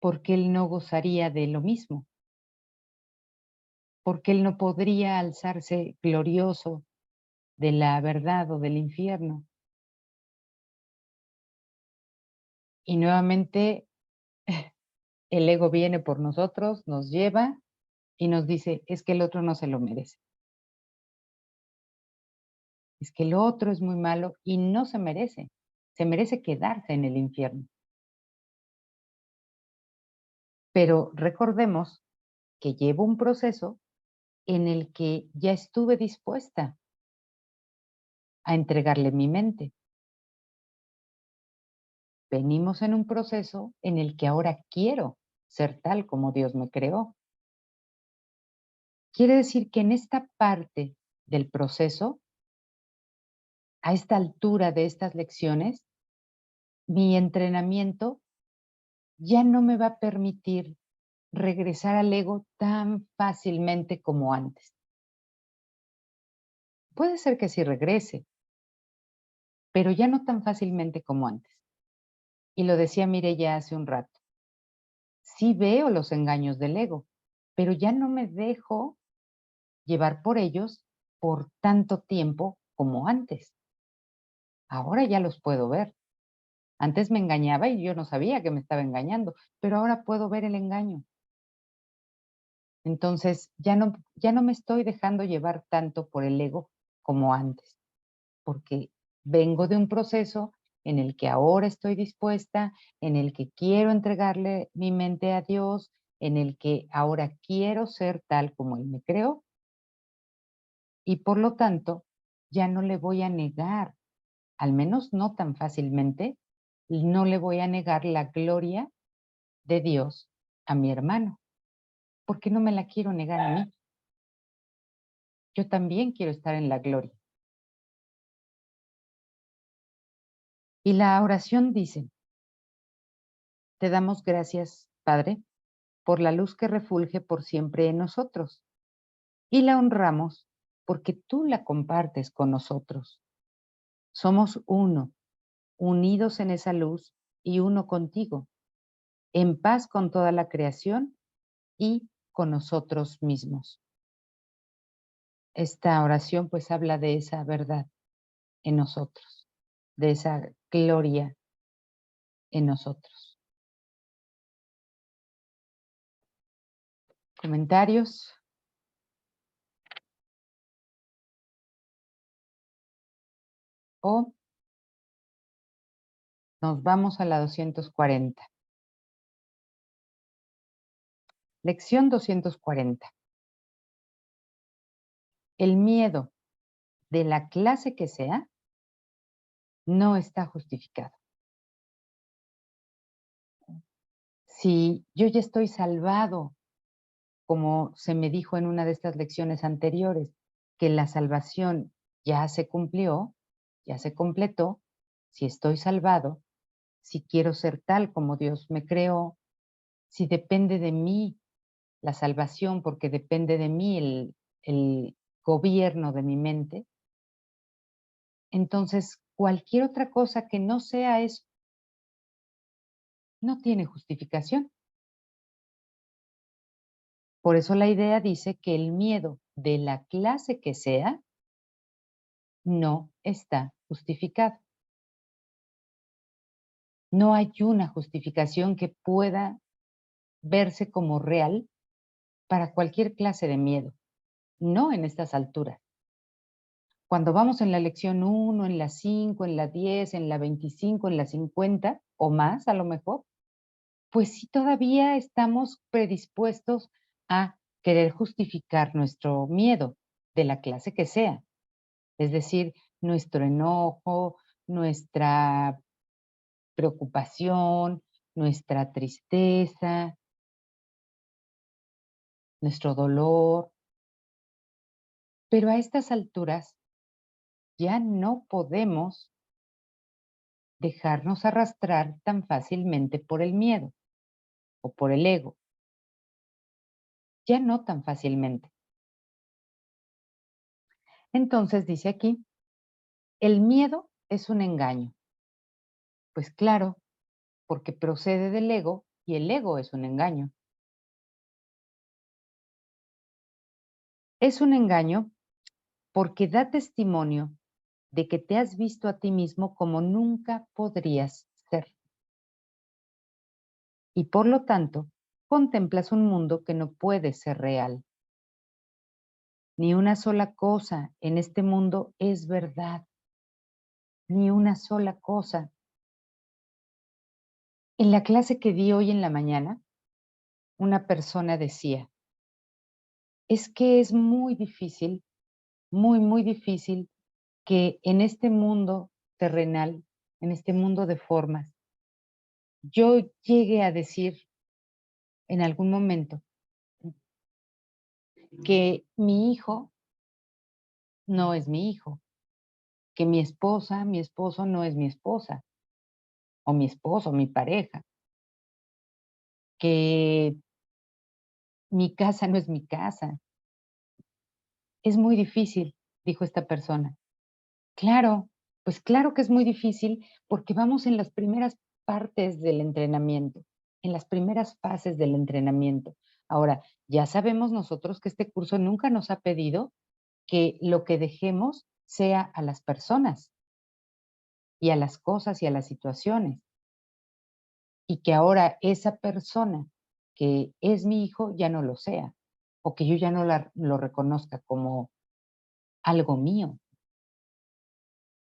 Porque él no gozaría de lo mismo, porque él no podría alzarse glorioso de la verdad o del infierno. Y nuevamente el ego viene por nosotros, nos lleva y nos dice, es que el otro no se lo merece. Es que el otro es muy malo y no se merece. Se merece quedarse en el infierno. Pero recordemos que llevo un proceso en el que ya estuve dispuesta a entregarle mi mente. Venimos en un proceso en el que ahora quiero ser tal como Dios me creó. Quiere decir que en esta parte del proceso, a esta altura de estas lecciones, mi entrenamiento ya no me va a permitir regresar al ego tan fácilmente como antes. Puede ser que sí regrese, pero ya no tan fácilmente como antes. Y lo decía Mireya hace un rato. Sí veo los engaños del ego, pero ya no me dejo llevar por ellos por tanto tiempo como antes. Ahora ya los puedo ver. Antes me engañaba y yo no sabía que me estaba engañando, pero ahora puedo ver el engaño. Entonces ya no me estoy dejando llevar tanto por el ego como antes, porque vengo de un proceso en el que ahora estoy dispuesta, en el que quiero entregarle mi mente a Dios, en el que ahora quiero ser tal como Él me creó, y por lo tanto ya no le voy a negar, al menos no tan fácilmente, no le voy a negar la gloria de Dios a mi hermano, porque no me la quiero negar a mí. Yo también quiero estar en la gloria. Y la oración dice: te damos gracias, Padre, por la luz que refulge por siempre en nosotros, y la honramos porque tú la compartes con nosotros. Somos uno, unidos en esa luz y uno contigo, en paz con toda la creación y con nosotros mismos. Esta oración pues habla de esa verdad en nosotros, de esa gloria en nosotros. ¿Comentarios? O nos vamos a la 240. Lección 240. El miedo, de la clase que sea, no está justificado. Si yo ya estoy salvado, como se me dijo en una de estas lecciones anteriores, que la salvación ya se cumplió, ya se completó, si estoy salvado, si quiero ser tal como Dios me creó, si depende de mí la salvación, porque depende de mí el gobierno de mi mente, entonces cualquier otra cosa que no sea eso no tiene justificación. Por eso la idea dice que el miedo, de la clase que sea, no está justificado. No hay una justificación que pueda verse como real para cualquier clase de miedo, no en estas alturas. Cuando vamos en la lección 1, en la 5, en la 10, en la 25, en la 50 o más a lo mejor, pues sí todavía estamos predispuestos a querer justificar nuestro miedo, de la clase que sea. Es decir, nuestro enojo, nuestra preocupación, nuestra tristeza, nuestro dolor. Pero a estas alturas ya no podemos dejarnos arrastrar tan fácilmente por el miedo o por el ego. Ya no tan fácilmente. Entonces dice aquí, el miedo es un engaño. Pues claro, porque procede del ego y el ego es un engaño. Es un engaño porque da testimonio de que te has visto a ti mismo como nunca podrías ser. Y por lo tanto, contemplas un mundo que no puede ser real. Ni una sola cosa en este mundo es verdad. Ni una sola cosa. En la clase que di hoy en la mañana, una persona decía, es que es muy difícil, muy, muy difícil que en este mundo terrenal, en este mundo de formas, yo llegue a decir en algún momento que mi hijo no es mi hijo, que mi esposa, mi esposo no es mi esposa, o mi esposo, mi pareja, que mi casa no es mi casa. Es muy difícil, dijo esta persona. Claro, pues claro que es muy difícil porque vamos en las primeras partes del entrenamiento, en las primeras fases del entrenamiento. Ahora, ya sabemos nosotros que este curso nunca nos ha pedido que lo que dejemos sea a las personas y a las cosas y a las situaciones, y que ahora esa persona que es mi hijo ya no lo sea, o que yo ya no lo reconozca como algo mío.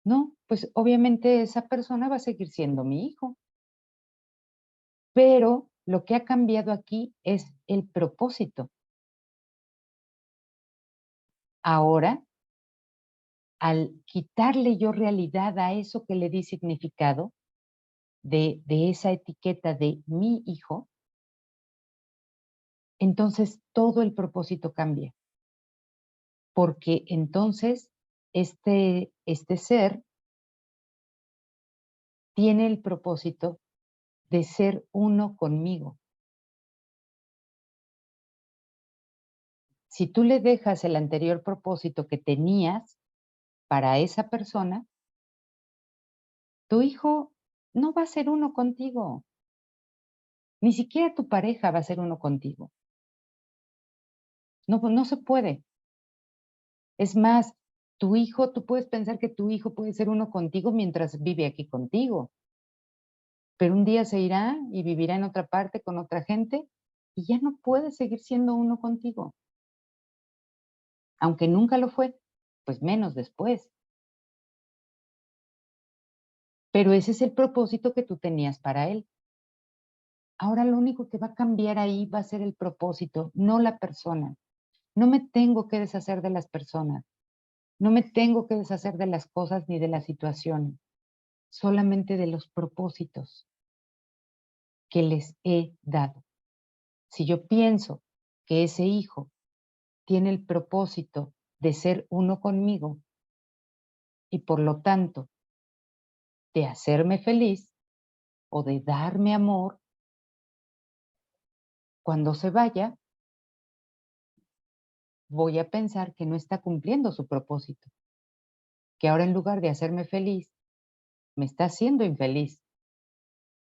No, pues obviamente esa persona va a seguir siendo mi hijo, pero lo que ha cambiado aquí es el propósito. Ahora, al quitarle yo realidad a eso que le di significado, de esa etiqueta de mi hijo, entonces todo el propósito cambia, porque entonces este ser tiene el propósito de ser uno conmigo. Si tú le dejas el anterior propósito que tenías para esa persona, tu hijo no va a ser uno contigo, ni siquiera tu pareja va a ser uno contigo. No, no se puede. Es más, tu hijo, tú puedes pensar que tu hijo puede ser uno contigo mientras vive aquí contigo, pero un día se irá y vivirá en otra parte con otra gente y ya no puede seguir siendo uno contigo. Aunque nunca lo fue, pues menos después. Pero ese es el propósito que tú tenías para él. Ahora lo único que va a cambiar ahí va a ser el propósito, no la persona. No me tengo que deshacer de las personas, no me tengo que deshacer de las cosas ni de las situaciones, solamente de los propósitos que les he dado. Si yo pienso que ese hijo tiene el propósito de ser uno conmigo y por lo tanto de hacerme feliz o de darme amor, cuando se vaya, voy a pensar que no está cumpliendo su propósito, que ahora en lugar de hacerme feliz, me está haciendo infeliz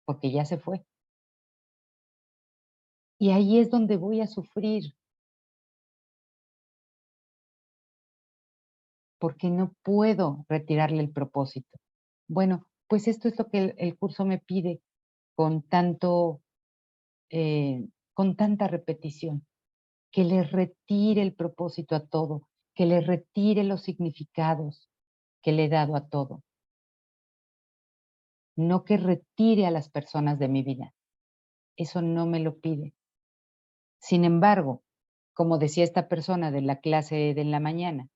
porque ya se fue. Y ahí es donde voy a sufrir, porque no puedo retirarle el propósito. Bueno, pues esto es lo que el curso me pide con tanto, con tanta repetición, que le retire el propósito a todo, que le retire los significados que le he dado a todo, no que retire a las personas de mi vida. Eso no me lo pide. Sin embargo, como decía esta persona de la clase de la mañana,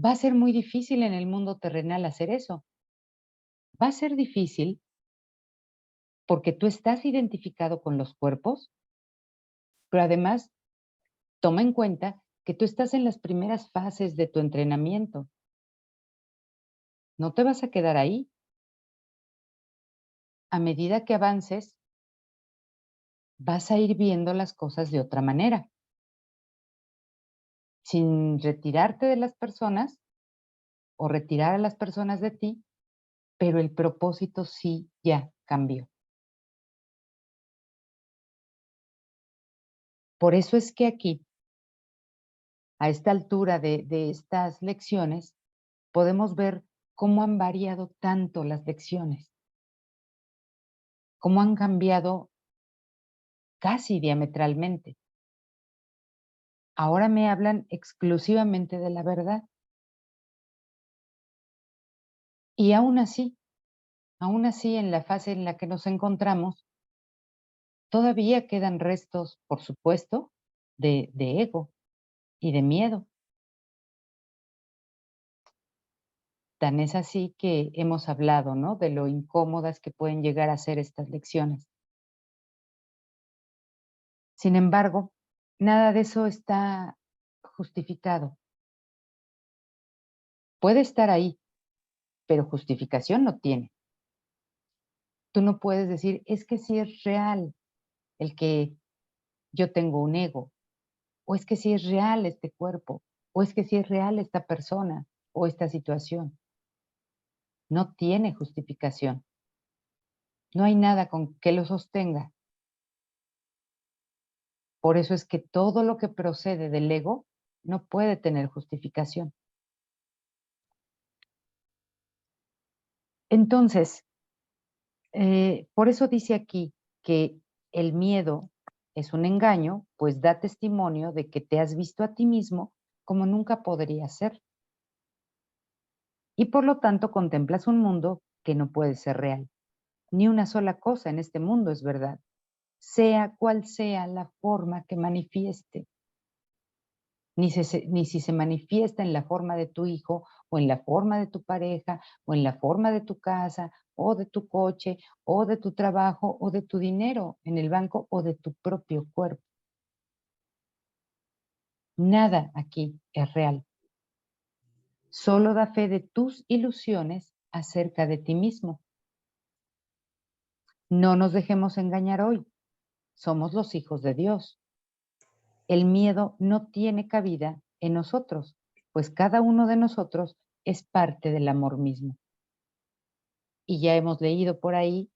va a ser muy difícil en el mundo terrenal hacer eso. Va a ser difícil porque tú estás identificado con los cuerpos, pero además toma en cuenta que tú estás en las primeras fases de tu entrenamiento. No te vas a quedar ahí. A medida que avances, vas a ir viendo las cosas de otra manera, sin retirarte de las personas o retirar a las personas de ti, pero el propósito sí ya cambió. Por eso es que aquí, a esta altura de estas lecciones, podemos ver cómo han variado tanto las lecciones, cómo han cambiado casi diametralmente. Ahora me hablan exclusivamente de la verdad. Y aún así en la fase en la que nos encontramos, todavía quedan restos, por supuesto, de ego y de miedo. Tan es así que hemos hablado, ¿no?, de lo incómodas que pueden llegar a ser estas lecciones. Sin embargo, nada de eso está justificado. Puede estar ahí, pero justificación no tiene. Tú no puedes decir, es que sí es real el que yo tengo un ego, o es que sí es real este cuerpo, o es que sí es real esta persona o esta situación. No tiene justificación. No hay nada con que lo sostenga. Por eso es que todo lo que procede del ego no puede tener justificación. Entonces, por eso dice aquí que el miedo es un engaño, pues da testimonio de que te has visto a ti mismo como nunca podría ser. Y por lo tanto contemplas un mundo que no puede ser real. Ni una sola cosa en este mundo es verdad, sea cual sea la forma que manifieste. Ni si se manifiesta en la forma de tu hijo, o en la forma de tu pareja, o en la forma de tu casa, o de tu coche, o de tu trabajo, o de tu dinero en el banco, o de tu propio cuerpo. Nada aquí es real. Solo da fe de tus ilusiones acerca de ti mismo. No nos dejemos engañar hoy. Somos los hijos de Dios. El miedo no tiene cabida en nosotros, pues cada uno de nosotros es parte del amor mismo. Y ya hemos leído por ahí,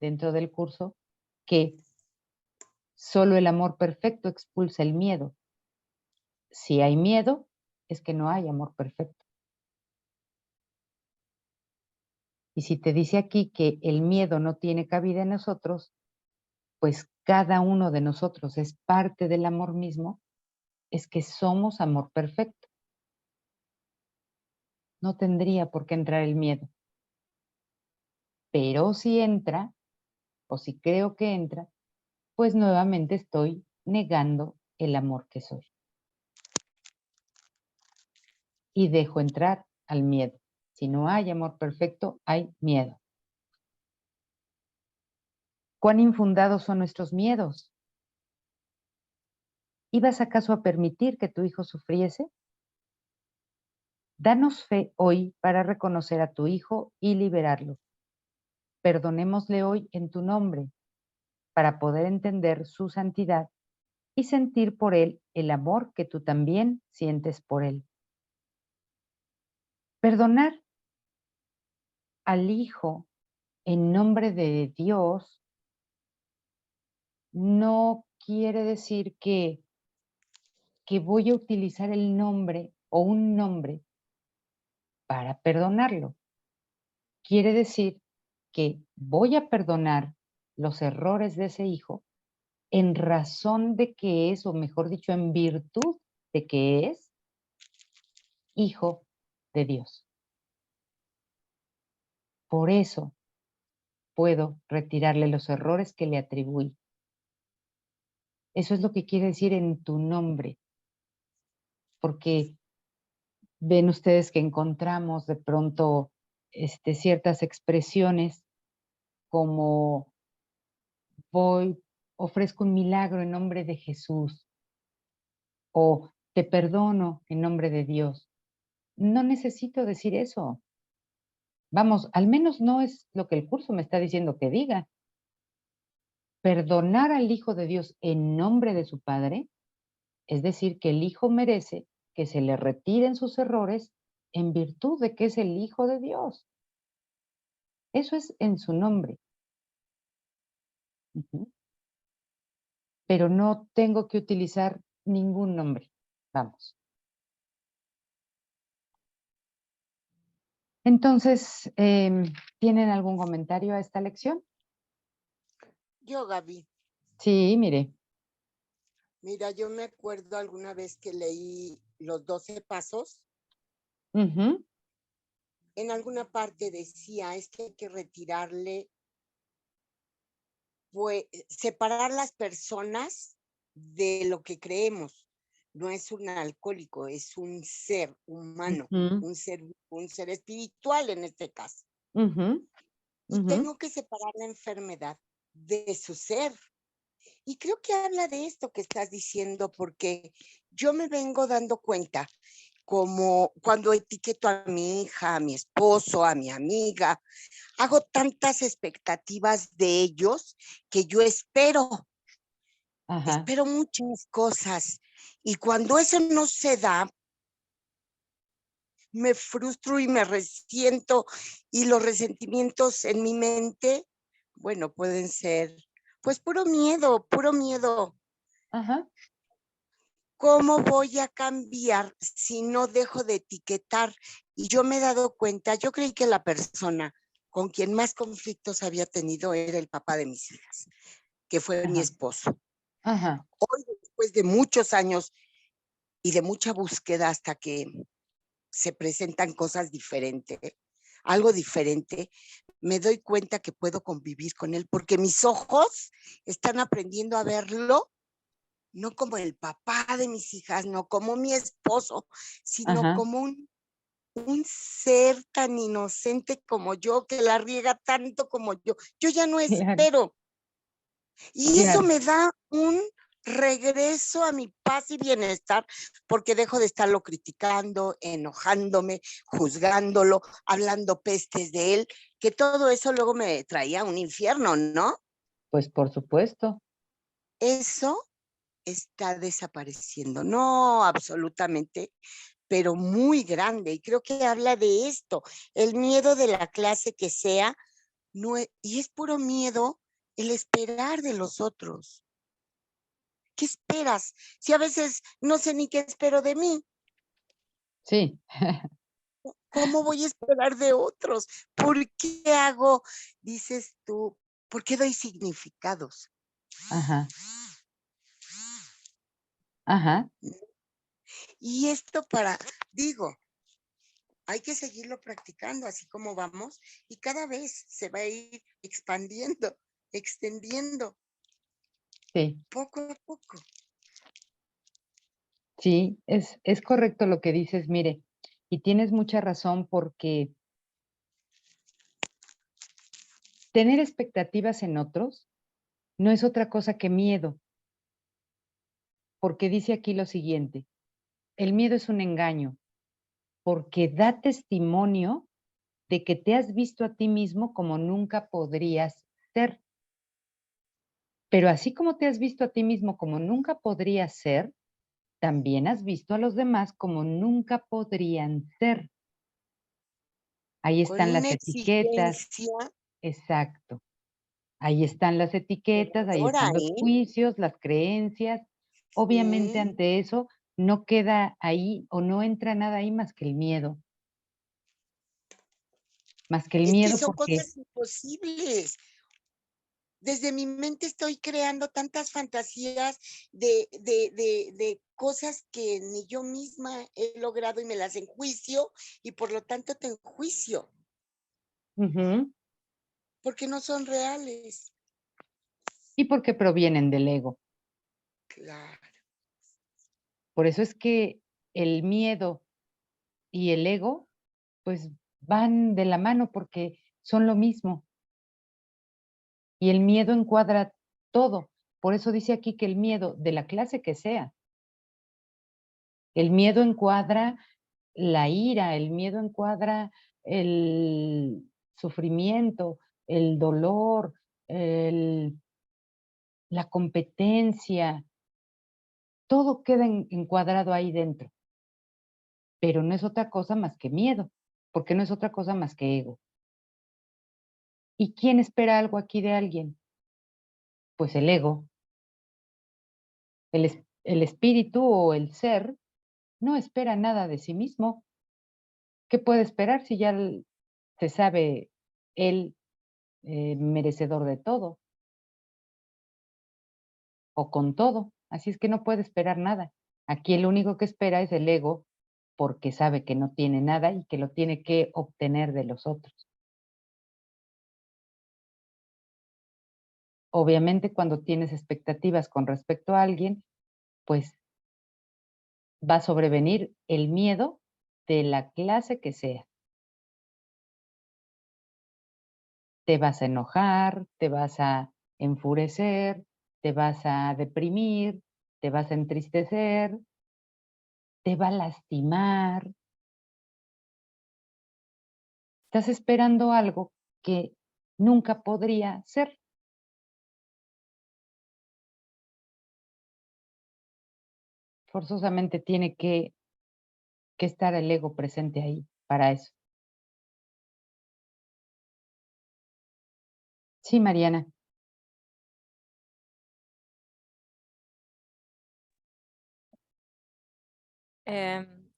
dentro del curso, que solo el amor perfecto expulsa el miedo. Si hay miedo, es que no hay amor perfecto. Y si te dice aquí que el miedo no tiene cabida en nosotros, pues cada uno de nosotros es parte del amor mismo, es que somos amor perfecto. No tendría por qué entrar el miedo. Pero si entra, o si creo que entra, pues nuevamente estoy negando el amor que soy. Y dejo entrar al miedo. Si no hay amor perfecto, hay miedo. ¿Cuán infundados son nuestros miedos? ¿Ibas acaso a permitir que tu hijo sufriese? Danos fe hoy para reconocer a tu hijo y liberarlo. Perdonémosle hoy en tu nombre, para poder entender su santidad y sentir por él el amor que tú también sientes por él. Perdonar al hijo en nombre de Dios no quiere decir que voy a utilizar el nombre o un nombre para perdonarlo. Quiere decir que voy a perdonar los errores de ese hijo en razón de que es, o mejor dicho, en virtud de que es hijo de Dios. Por eso puedo retirarle los errores que le atribuí. Eso es lo que quiere decir en tu nombre, porque ven ustedes que encontramos de pronto ciertas expresiones como voy, ofrezco un milagro en nombre de Jesús o te perdono en nombre de Dios. No necesito decir eso. Vamos, al menos no es lo que el curso me está diciendo que diga. Perdonar al Hijo de Dios en nombre de su Padre, es decir, que el Hijo merece que se le retiren sus errores en virtud de que es el Hijo de Dios. Eso es en su nombre. Ujú. Pero no tengo que utilizar ningún nombre. Vamos. Entonces, ¿tienen algún comentario a esta lección? Yo, Gaby, Sí, mire. mira, yo me acuerdo alguna vez que leí los 12 pasos. Ujú. En alguna parte decía, es que hay que retirarle pues, separar las personas de lo que creemos. No es un alcohólico, es un ser humano, Ujú, un ser espiritual en este caso. ujú, Y ujú. tengo que separar la enfermedad de su ser. Y creo que habla de esto que estás diciendo, porque yo me vengo dando cuenta como cuando etiqueto a mi hija, a mi esposo, a mi amiga, hago tantas expectativas de ellos que yo Ajá, espero muchas cosas. Y cuando eso no se da, me frustro y me resiento y los resentimientos en mi mente, bueno, pueden ser pues puro miedo, puro miedo. ajá, ¿Cómo voy a cambiar si no dejo de etiquetar? Y yo me he dado cuenta, yo creí que la persona con quien más conflictos había tenido era el papá de mis hijas, que fue mi ajá, esposo. ajá, Hoy, después de muchos años y de mucha búsqueda hasta que se presentan cosas diferentes, algo diferente, me doy cuenta que puedo convivir con él porque mis ojos están aprendiendo a verlo no como el papá de mis hijas, no como mi esposo, sino ajá, como un ser tan inocente como yo, que la riega tanto como yo. Yo ya no claro, espero. Y eso claro, me da un regreso a mi paz y bienestar, porque dejo de estarlo criticando, enojándome, juzgándolo, hablando pestes de él, que todo eso luego me traía a un infierno, ¿no? pues por supuesto. Eso está desapareciendo, no absolutamente, pero muy grande. Y creo que habla de esto, el miedo de la clase que sea, no es, y es puro miedo el esperar de los otros. ¿Qué esperas? Si a veces no sé ni qué espero de mí, Sí, ¿cómo voy a esperar de otros? ¿Por qué hago, dices tú, por qué doy significados? ajá, ajá, Y esto digo, hay que seguirlo practicando así como vamos y cada vez se va a ir expandiendo, extendiendo, sí, poco a poco. sí, es correcto lo que dices, mire, y tienes mucha razón porque tener expectativas en otros no es otra cosa que miedo, porque dice aquí lo siguiente, el miedo es un engaño, porque da testimonio de que te has visto a ti mismo como nunca podrías ser. Pero así como te has visto a ti mismo como nunca podrías ser, también has visto a los demás como nunca podrían ser. Ahí Con están las una etiquetas, exigencia exacto. Ahí están las etiquetas, ahí creadora, están los juicios, las creencias. Obviamente Sí. ante eso no queda ahí o no entra nada ahí más que el Es que miedo son porque cosas imposibles. Desde mi mente estoy creando tantas fantasías de cosas que ni yo misma he logrado y me las enjuicio y por lo tanto te enjuicio, ujú, porque no son reales. y porque provienen del ego. Claro. Por eso es que el miedo y el ego, pues, van de la mano porque son lo mismo, y el miedo encuadra todo. Por eso dice aquí que el miedo, de la clase que sea, el miedo encuadra la ira, el miedo encuadra el sufrimiento, el dolor, el la competencia, todo queda encuadrado ahí dentro, pero no es otra cosa más que miedo, porque no es otra cosa más que ego. ¿Y quién espera algo aquí de alguien? Pues el ego, el espíritu o el ser no espera nada de sí mismo. ¿Qué puede esperar si ya se sabe él merecedor de todo o con todo? Así es que no puede esperar nada. Aquí el único que espera es el ego porque sabe que no tiene nada y que lo tiene que obtener de los otros. Obviamente, cuando tienes expectativas con respecto a alguien, pues va a sobrevenir el miedo de la clase que sea. Te vas a enojar, te vas a enfurecer, te vas a deprimir, te vas a entristecer, te va a lastimar. Estás esperando algo que nunca podría ser. Forzosamente tiene que estar el ego presente ahí para eso. Sí, Mariana.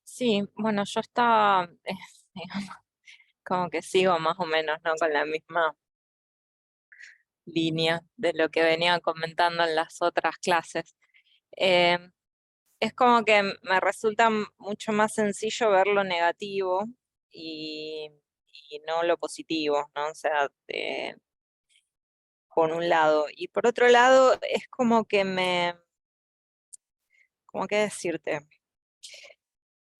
Sí, bueno, yo estaba, digamos, como que sigo más o menos, ¿no? Con la misma línea de lo que venía comentando en las otras clases. Em, es como que me resulta mucho más sencillo ver lo negativo y, y no lo positivo, ¿no? O sea, por un lado. Y por otro lado, es como que ¿cómo que decirte?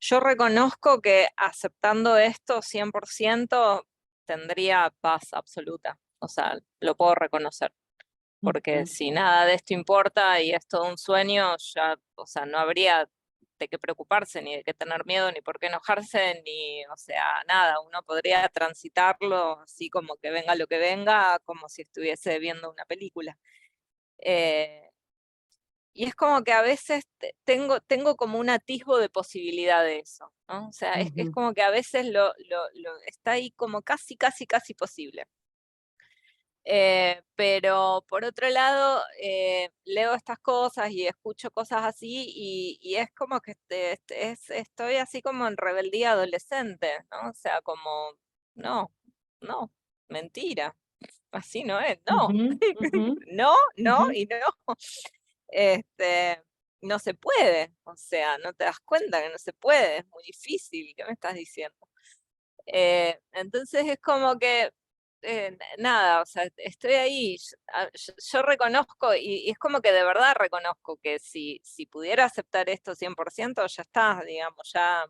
Yo reconozco que aceptando esto 100% tendría paz absoluta. O sea, lo puedo reconocer. Porque Ujú, si nada de esto importa y es todo un sueño, ya, o sea, no habría de qué preocuparse, ni de qué tener miedo, ni por qué enojarse, ni, o sea, nada. Uno podría transitarlo así como que venga lo que venga, como si estuviese viendo una película. Eh, y es como que a veces tengo como un atisbo de posibilidad de eso, ¿no? O sea, es ujú, como que a veces está ahí como casi, casi, casi posible. Pero por otro lado, leo estas cosas y escucho cosas así y es como que estoy así como en rebeldía adolescente, ¿no? O sea, como, no, no, mentira, así no es, no, ujú, ujú, no, no ujú. y no. Este, no se puede, o sea, no te das cuenta que no se puede, es muy difícil, ¿qué me estás diciendo? Entonces es como que, nada, o sea, estoy ahí, yo reconozco y es como que de verdad reconozco que si pudiera aceptar esto 100% ya está, digamos, ya.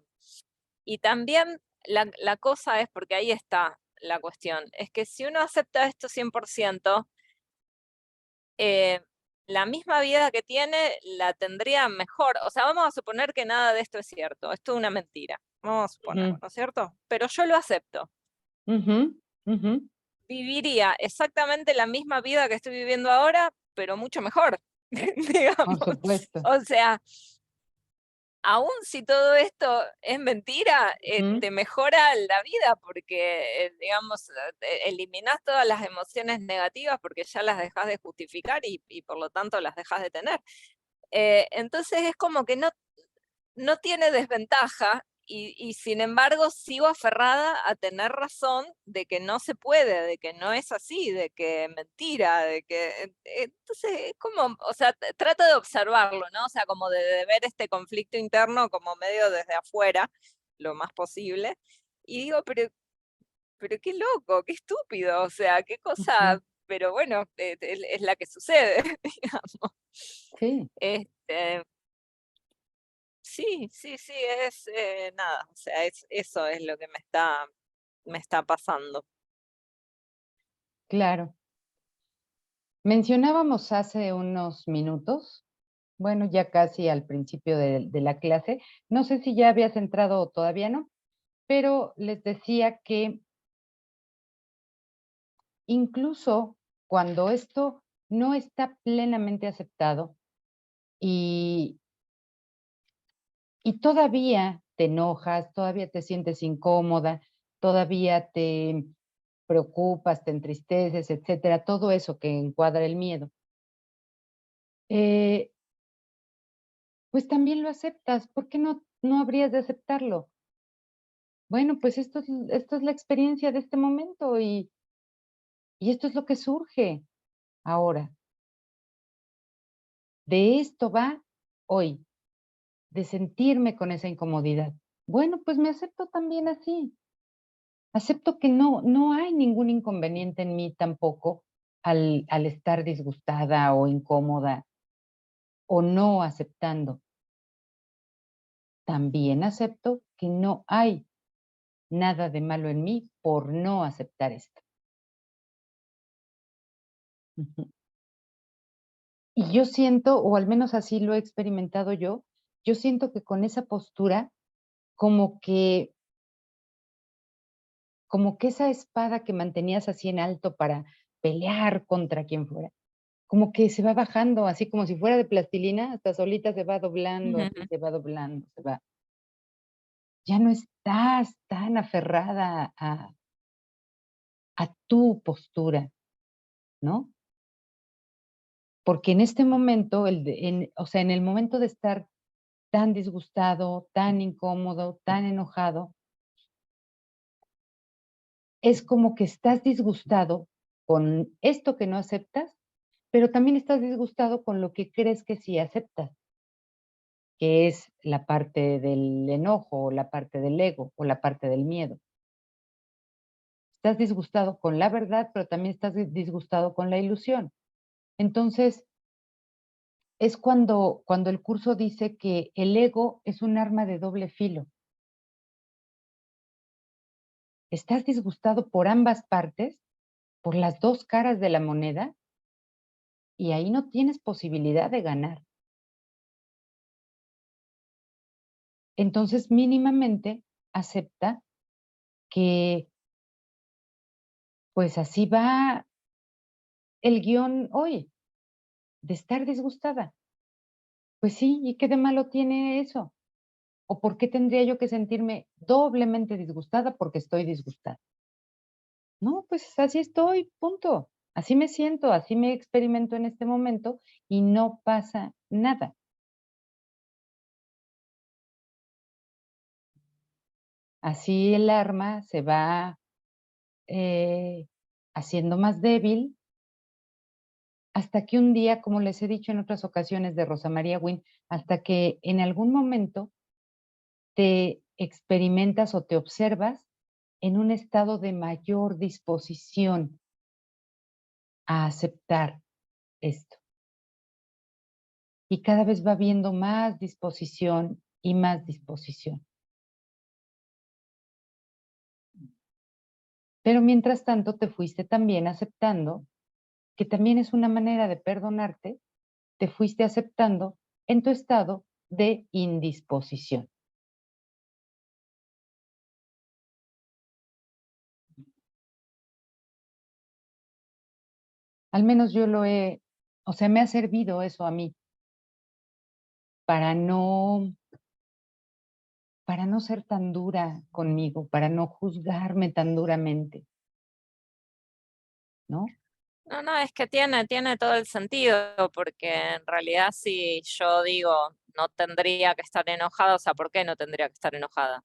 Y también la cosa es, porque ahí está la cuestión, es que si uno acepta esto 100%, eh, la misma vida que tiene la tendría mejor. O sea, vamos a suponer que nada de esto es cierto, esto es una mentira, vamos a suponer, Ujú, ¿no es cierto? Pero yo lo acepto. ujú, ujú. Viviría exactamente la misma vida que estoy viviendo ahora, pero mucho mejor, Por digamos. supuesto. O sea, aún si todo esto es mentira, Ujú, te mejora la vida porque, digamos, eliminás todas las emociones negativas porque ya las dejas de justificar y por lo tanto las dejas de tener. Entonces es como que no tiene desventaja y sin embargo sigo aferrada a tener razón de que no se puede, de que no es así, de que es mentira, de que... Entonces es como, o sea, trato de observarlo, ¿no? O sea, como de ver este conflicto interno como medio desde afuera, lo más posible. Y digo, pero qué loco, qué estúpido, o sea, qué ujú. cosa, pero bueno, es la que sucede, digamos. Sí, Este, sí, sí, sí, es nada, o sea, eso es lo que me está pasando. claro. Mencionábamos hace unos minutos, bueno, ya casi al principio de la clase, no sé si ya habías entrado o todavía no, pero les decía que incluso cuando esto no está plenamente aceptado y, y todavía te enojas, todavía te sientes incómoda, todavía te preocupas, te entristeces, etcétera, todo eso que encuadra el miedo, eh, pues también lo aceptas. ¿Por qué no habrías de aceptarlo? Bueno, pues esto es la experiencia de este momento y esto es lo que surge ahora. De esto va hoy, de sentirme con esa incomodidad. Bueno, pues me acepto también así. Acepto que no hay ningún inconveniente en mí tampoco, al estar disgustada o incómoda o no aceptando. También acepto que no hay nada de malo en mí por no aceptar esto. Ujú. Y yo siento, o al menos así lo he experimentado yo siento que con esa postura como que esa espada que mantenías así en alto para pelear contra quien fuera, como que se va bajando, así como si fuera de plastilina, hasta solita se va doblando, así Ujú. se va doblando, se va. Ya no estás tan aferrada a tu postura, ¿no? Porque en este momento, o sea, en el momento de estar tan disgustado, tan incómodo, tan enojado, es como que estás disgustado con esto que no aceptas, pero también estás disgustado con lo que crees que sí aceptas, que es la parte del enojo, o la parte del ego, o la parte del miedo. Estás disgustado con la verdad, pero también estás disgustado con la ilusión. Entonces, es cuando el curso dice que el ego es un arma de doble filo. Estás disgustado por ambas partes, por las 2 caras de la moneda, y ahí no tienes posibilidad de ganar. Entonces, mínimamente acepta que, pues, así va el guión hoy, de estar disgustada. Pues sí, ¿y qué de malo tiene eso? ¿O por qué tendría yo que sentirme doblemente disgustada porque estoy disgustada? No, pues así estoy, punto. Así me siento, así me experimento en este momento y no pasa nada. Así el arma se va haciendo más débil hasta que un día, como les he dicho en otras ocasiones de Rosa María Wynn, hasta que en algún momento te experimentas o te observas en un estado de mayor disposición a aceptar esto. Y cada vez va habiendo más disposición y más disposición. Pero mientras tanto te fuiste también aceptando, que también es una manera de perdonarte, te fuiste aceptando en tu estado de indisposición. Al menos yo o sea, me ha servido eso a mí para no, para no ser tan dura conmigo, para no juzgarme tan duramente, ¿no? No, no, es que tiene todo el sentido, porque en realidad si yo digo no tendría que estar enojada, o sea, ¿por qué no tendría que estar enojada?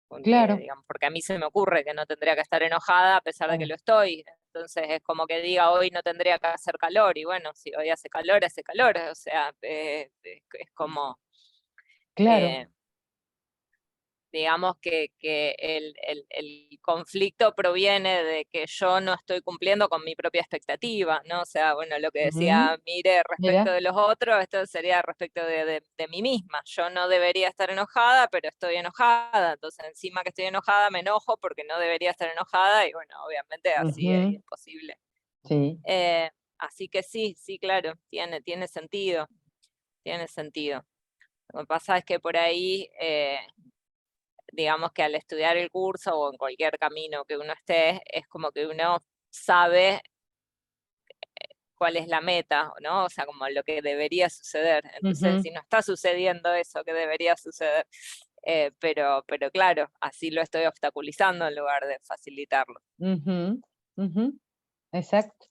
Porque, Claro, digamos, porque a mí se me ocurre que no tendría que estar enojada a pesar de que claro, lo estoy. Entonces es como que diga hoy no tendría que hacer calor, y bueno, si hoy hace calor, o sea, es como, claro. eh, digamos que el conflicto proviene de que yo no estoy cumpliendo con mi propia expectativa, ¿no? O sea, bueno, lo que Ujú, decía Mire respecto mira, de los otros, esto sería respecto de mí misma. Yo no debería estar enojada, pero estoy enojada. Entonces, encima que estoy enojada, me enojo porque no debería estar enojada y bueno, obviamente así es ujú, imposible. sí, Eh, Así que sí, sí, claro, tiene sentido, tiene sentido. Lo que pasa es que por ahí digamos que al estudiar el curso o en cualquier camino que uno esté, es como que uno sabe cuál es la meta, ¿no? O sea, como lo que debería suceder. Entonces, ujú, si no está sucediendo eso que debería suceder, pero claro, así lo estoy obstaculizando en lugar de facilitarlo. ujú, ujú, exacto.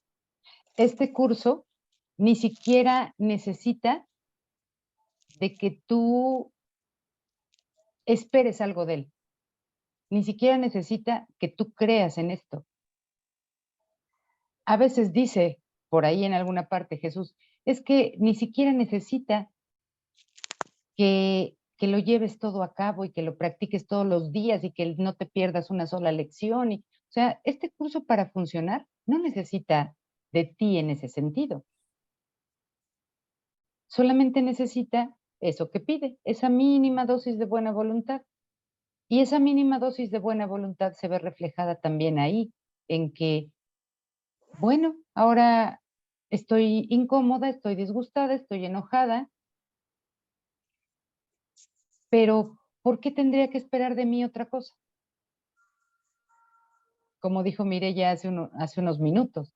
Este curso ni siquiera necesita de que tú esperes algo de él. Ni siquiera necesita que tú creas en esto. A veces dice por ahí en alguna parte Jesús, es que ni siquiera necesita que lo lleves todo a cabo y que lo practiques todos los días y que no te pierdas una sola lección. O sea, este curso para funcionar no necesita de ti en ese sentido. Solamente necesita eso que pide, esa mínima dosis de buena voluntad. Y esa mínima dosis de buena voluntad se ve reflejada también ahí, en que, bueno, ahora estoy incómoda, estoy disgustada, estoy enojada, pero ¿por qué tendría que esperar de mí otra cosa? Como dijo Mireya hace unos minutos,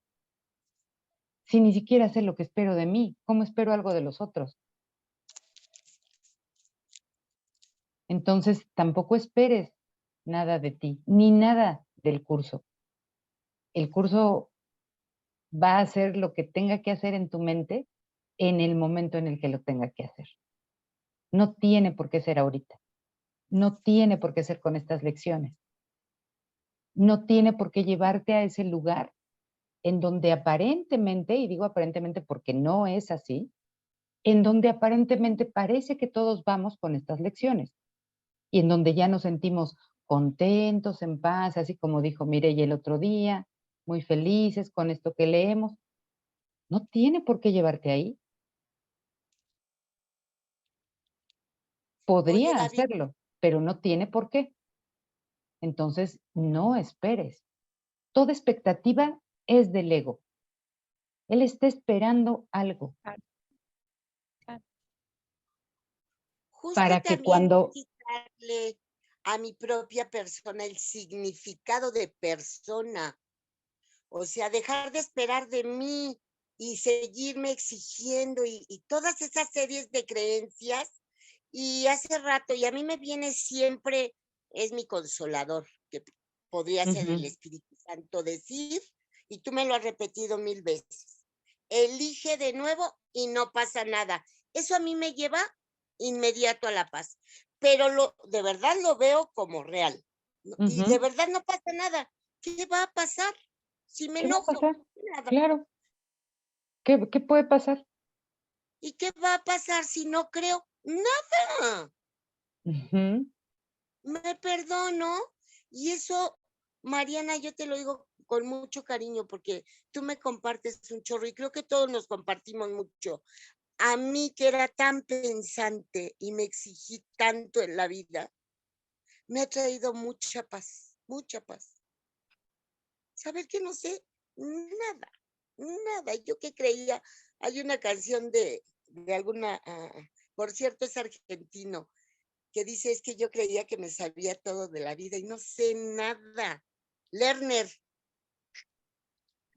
si ni siquiera sé lo que espero de mí, ¿cómo espero algo de los otros? Entonces, tampoco esperes nada de ti, ni nada del curso. El curso va a hacer lo que tenga que hacer en tu mente en el momento en el que lo tenga que hacer. No tiene por qué ser ahorita. No tiene por qué ser con estas lecciones. No tiene por qué llevarte a ese lugar en donde aparentemente, y digo aparentemente porque no es así, en donde aparentemente parece que todos vamos con estas lecciones y en donde ya nos sentimos contentos, en paz, así como dijo Mireya el otro día, muy felices con esto que leemos. No tiene por qué llevarte ahí. Oye, Podría Gaby, hacerlo, pero no tiene por qué. Entonces, no esperes. Toda expectativa es del ego. Él está esperando algo Claro, claro. justo para que también cuando... quitarle a mi propia persona el significado de persona. O sea, dejar de esperar de mí y seguirme exigiendo y todas esas series de creencias. Y hace rato, y a mí me viene siempre, es mi consolador, que podría ser el Ujú, Espíritu Santo decir, y tú me lo has repetido 1000 veces, elige de nuevo y no pasa nada. Eso a mí me lleva inmediato a la paz, pero de verdad lo veo como real. Y de ujú. verdad no pasa nada. ¿Qué va a pasar si me ¿Qué va a enojo? pasar? Nada. Claro. ¿Qué puede pasar? ¿Y qué va a pasar si no creo? Nada. Ujú, Me perdono. Y eso, Mariana, yo te lo digo con mucho cariño porque tú me compartes un chorro y creo que todos nos compartimos mucho. A mí que era tan pensante y me exigí tanto en la vida, me ha traído mucha paz, mucha paz. Saber que no sé nada, nada. Yo que creía, hay una canción de alguna, por cierto es argentino, que dice es que yo creía que me sabía todo de la vida y no sé nada. Lerner,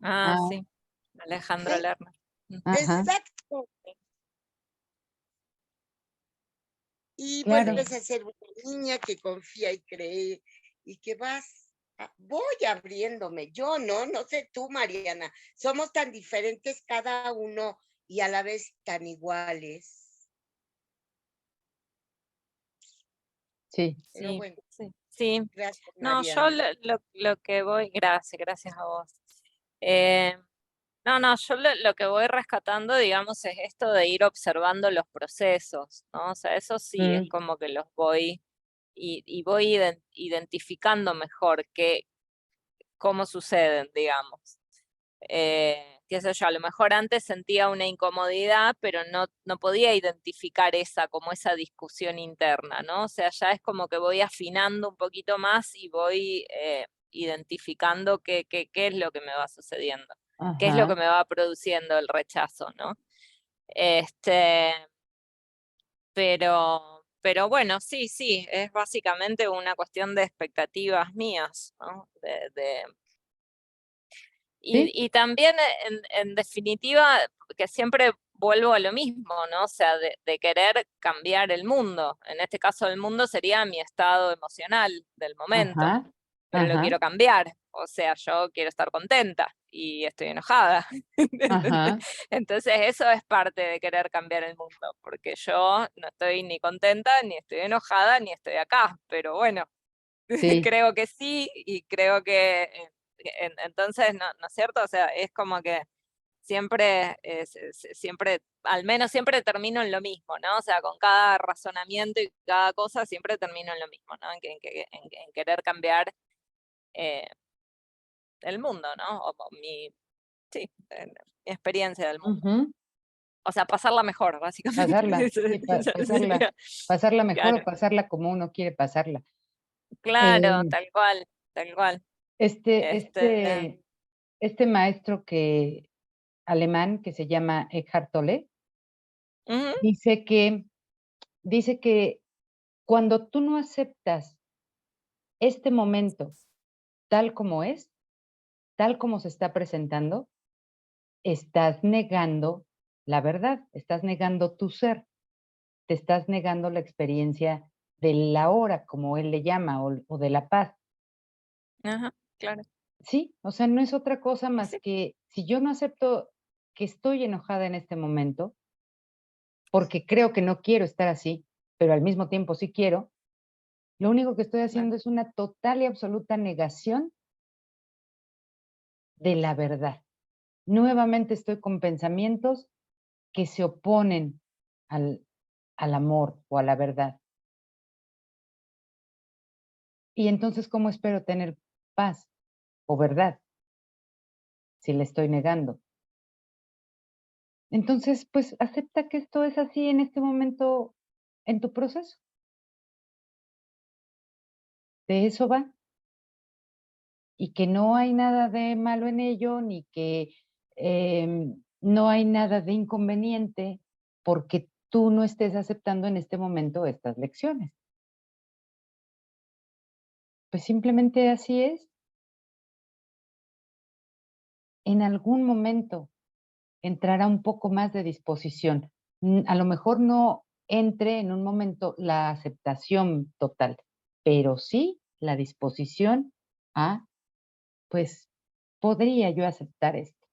Ah, ah, sí, Alejandro ¿eh? Lerner. Ujú. ajá, Exacto. Y claro. vuelves a ser una niña que confía y cree y que voy abriéndome. Yo no sé tú, Mariana. Somos tan diferentes cada uno y a la vez tan iguales. Sí, Pero Sí, bueno, sí, sí. gracias, No, yo Mariana. lo que voy, gracias a vos. Eh, no, yo lo que voy rescatando, digamos, es esto de ir observando los procesos, ¿no? O sea, eso sí, es mm, como que los voy y voy identificando mejor cómo suceden, digamos. Qué sé yo, a lo mejor antes sentía una incomodidad, pero no podía identificar como esa discusión interna, ¿no? O sea, ya es como que voy afinando un poquito más y voy identificando qué es lo que me va sucediendo, qué es lo que ajá, me va produciendo el rechazo, ¿no? Este, pero bueno, sí, es básicamente una cuestión de expectativas mías, ¿no? sí, Y también, en definitiva, que siempre vuelvo a lo mismo, ¿no? O sea, de querer cambiar el mundo. En este caso, el mundo sería mi estado emocional del momento, ajá, pero lo ajá, quiero cambiar. O sea, yo quiero estar contenta y estoy enojada. ajá, Entonces, eso es parte de querer cambiar el mundo, porque yo no estoy ni contenta, ni estoy enojada, ni estoy acá. Pero bueno, sí, creo que sí y creo que entonces, ¿no es cierto? O sea, es como que siempre, siempre, al menos siempre termino en lo mismo, ¿no? O sea, con cada razonamiento y cada cosa siempre termino en lo mismo, ¿no? En querer cambiar eh, el mundo, ¿no? O sí, mi experiencia del mundo. Ujú. O sea, pasarla mejor, básicamente. Pasarla, Eso sí, eso sería, pasarla mejor o claro, pasarla como uno quiere pasarla. claro, Em, tal cual, tal cual. este, Este, este, este maestro alemán que se llama Eckhart Tolle ujú, dice dice que cuando tú no aceptas este momento tal como es, tal como se está presentando, estás negando la verdad, estás negando tu ser, te estás negando la experiencia de la hora, como él le llama, o de la paz. ajá, claro, Sí, o sea, no es otra cosa y más sí, que si yo no acepto que estoy enojada en este momento, porque creo que no quiero estar así, pero al mismo tiempo sí quiero, lo único que estoy claro, haciendo es una total y absoluta negación de la verdad. Nuevamente estoy con pensamientos que se oponen al, al amor o a la verdad. Y entonces, ¿cómo espero tener paz o verdad si le estoy negando? Entonces, pues acepta que esto es así en este momento en tu proceso. De eso va. Y que no hay nada de malo en ello, ni que no hay nada de inconveniente porque tú no estés aceptando en este momento estas lecciones. Pues simplemente así es. En algún momento entrará un poco más de disposición. A lo mejor no entre en un momento la aceptación total, pero sí la disposición a, pues, podría yo aceptar esto.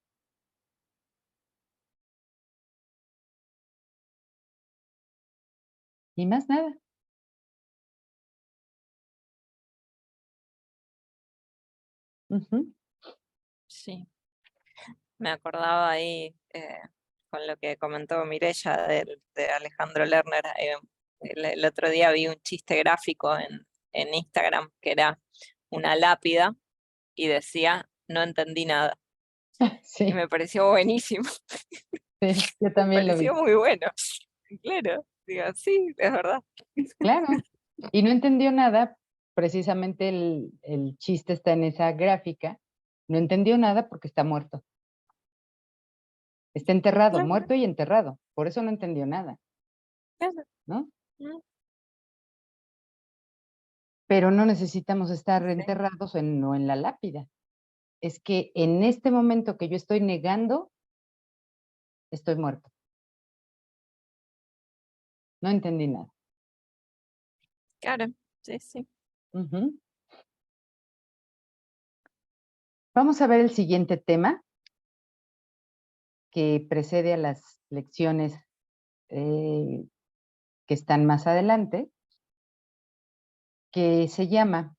Y más nada. Ujú. sí. Me acordaba ahí con lo que comentó Mireya de Alejandro Lerner. El otro día vi un chiste gráfico en Instagram que era una lápida y decía, no entendí nada. Y Sí, me pareció buenísimo, sí, yo me también lo pareció vi. muy bueno. Claro, digo, sí, es verdad. Claro. Y no entendió nada, precisamente el chiste está en esa gráfica. No entendió nada porque está muerto. Está enterrado, Claro, muerto y enterrado. Por eso no entendió nada, claro. ¿no? Mm, Pero no necesitamos estar sí, enterrados o en la lápida. Es que en este momento que yo estoy negando, estoy muerto. No entendí nada. claro, sí, sí. Ujú. Vamos a ver el siguiente tema que precede a las lecciones eh, que están más adelante, que se llama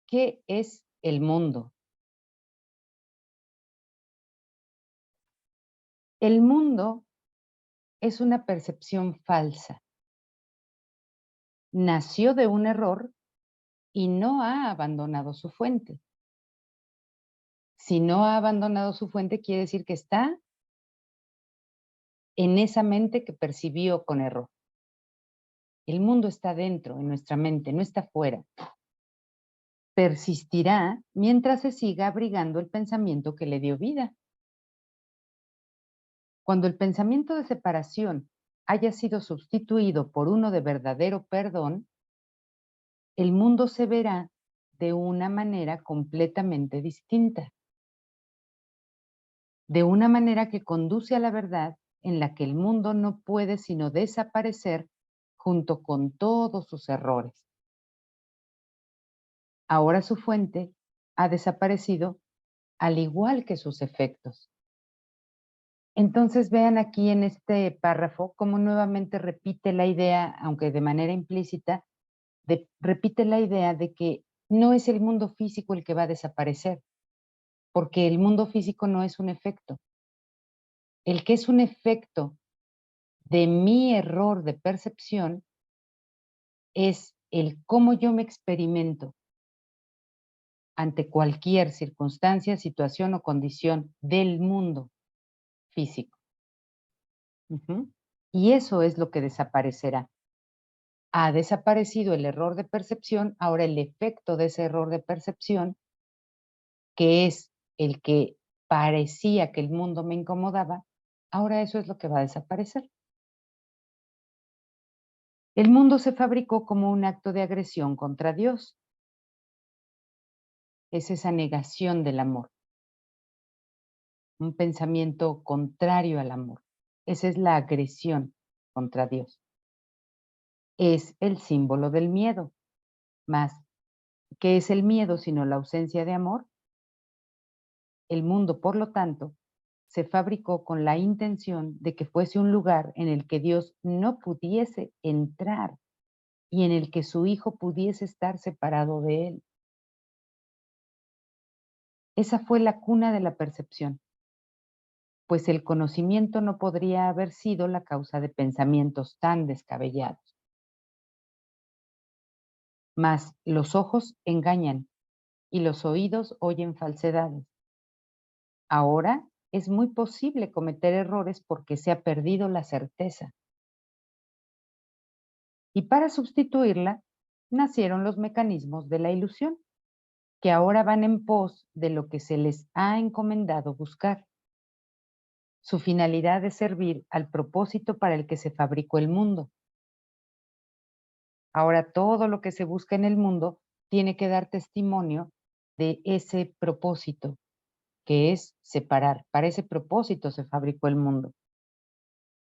¿qué es el mundo? El mundo es una percepción falsa. Nació de un error y no ha abandonado su fuente. Si no ha abandonado su fuente, quiere decir que está en esa mente que percibió con error. El mundo está dentro, en nuestra mente, no está fuera. Persistirá mientras se siga abrigando el pensamiento que le dio vida. Cuando el pensamiento de separación haya sido sustituido por uno de verdadero perdón, el mundo se verá de una manera completamente distinta, de una manera que conduce a la verdad en la que el mundo no puede sino desaparecer junto con todos sus errores. Ahora su fuente ha desaparecido al igual que sus efectos. Entonces vean aquí en este párrafo cómo nuevamente repite la idea, aunque de manera implícita, repite la idea de que no es el mundo físico el que va a desaparecer, porque el mundo físico no es un efecto. El que es un efecto de mi error de percepción es el cómo yo me experimento. ante cualquier circunstancia, situación o condición del mundo físico. Y eso es lo que desaparecerá. Ha desaparecido el error de percepción, ahora el efecto de ese error de percepción, que es el que parecía que el mundo me incomodaba, ahora eso es lo que va a desaparecer. El mundo se fabricó como un acto de agresión contra Dios. Es esa negación del amor, un pensamiento contrario al amor. Esa es la agresión contra Dios. Es el símbolo del miedo. Más, ¿qué es el miedo sino la ausencia de amor? El mundo, por lo tanto, se fabricó con la intención de que fuese un lugar en el que Dios no pudiese entrar y en el que su Hijo pudiese estar separado de él. Esa fue la cuna de la percepción, pues el conocimiento no podría haber sido la causa de pensamientos tan descabellados. Mas los ojos engañan y los oídos oyen falsedades. Ahora es muy posible cometer errores porque se ha perdido la certeza. Y para sustituirla, nacieron los mecanismos de la ilusión, que ahora van en pos de lo que se les ha encomendado buscar. Su finalidad es servir al propósito para el que se fabricó el mundo. Ahora todo lo que se busca en el mundo tiene que dar testimonio de ese propósito, que es separar. Para ese propósito se fabricó el mundo.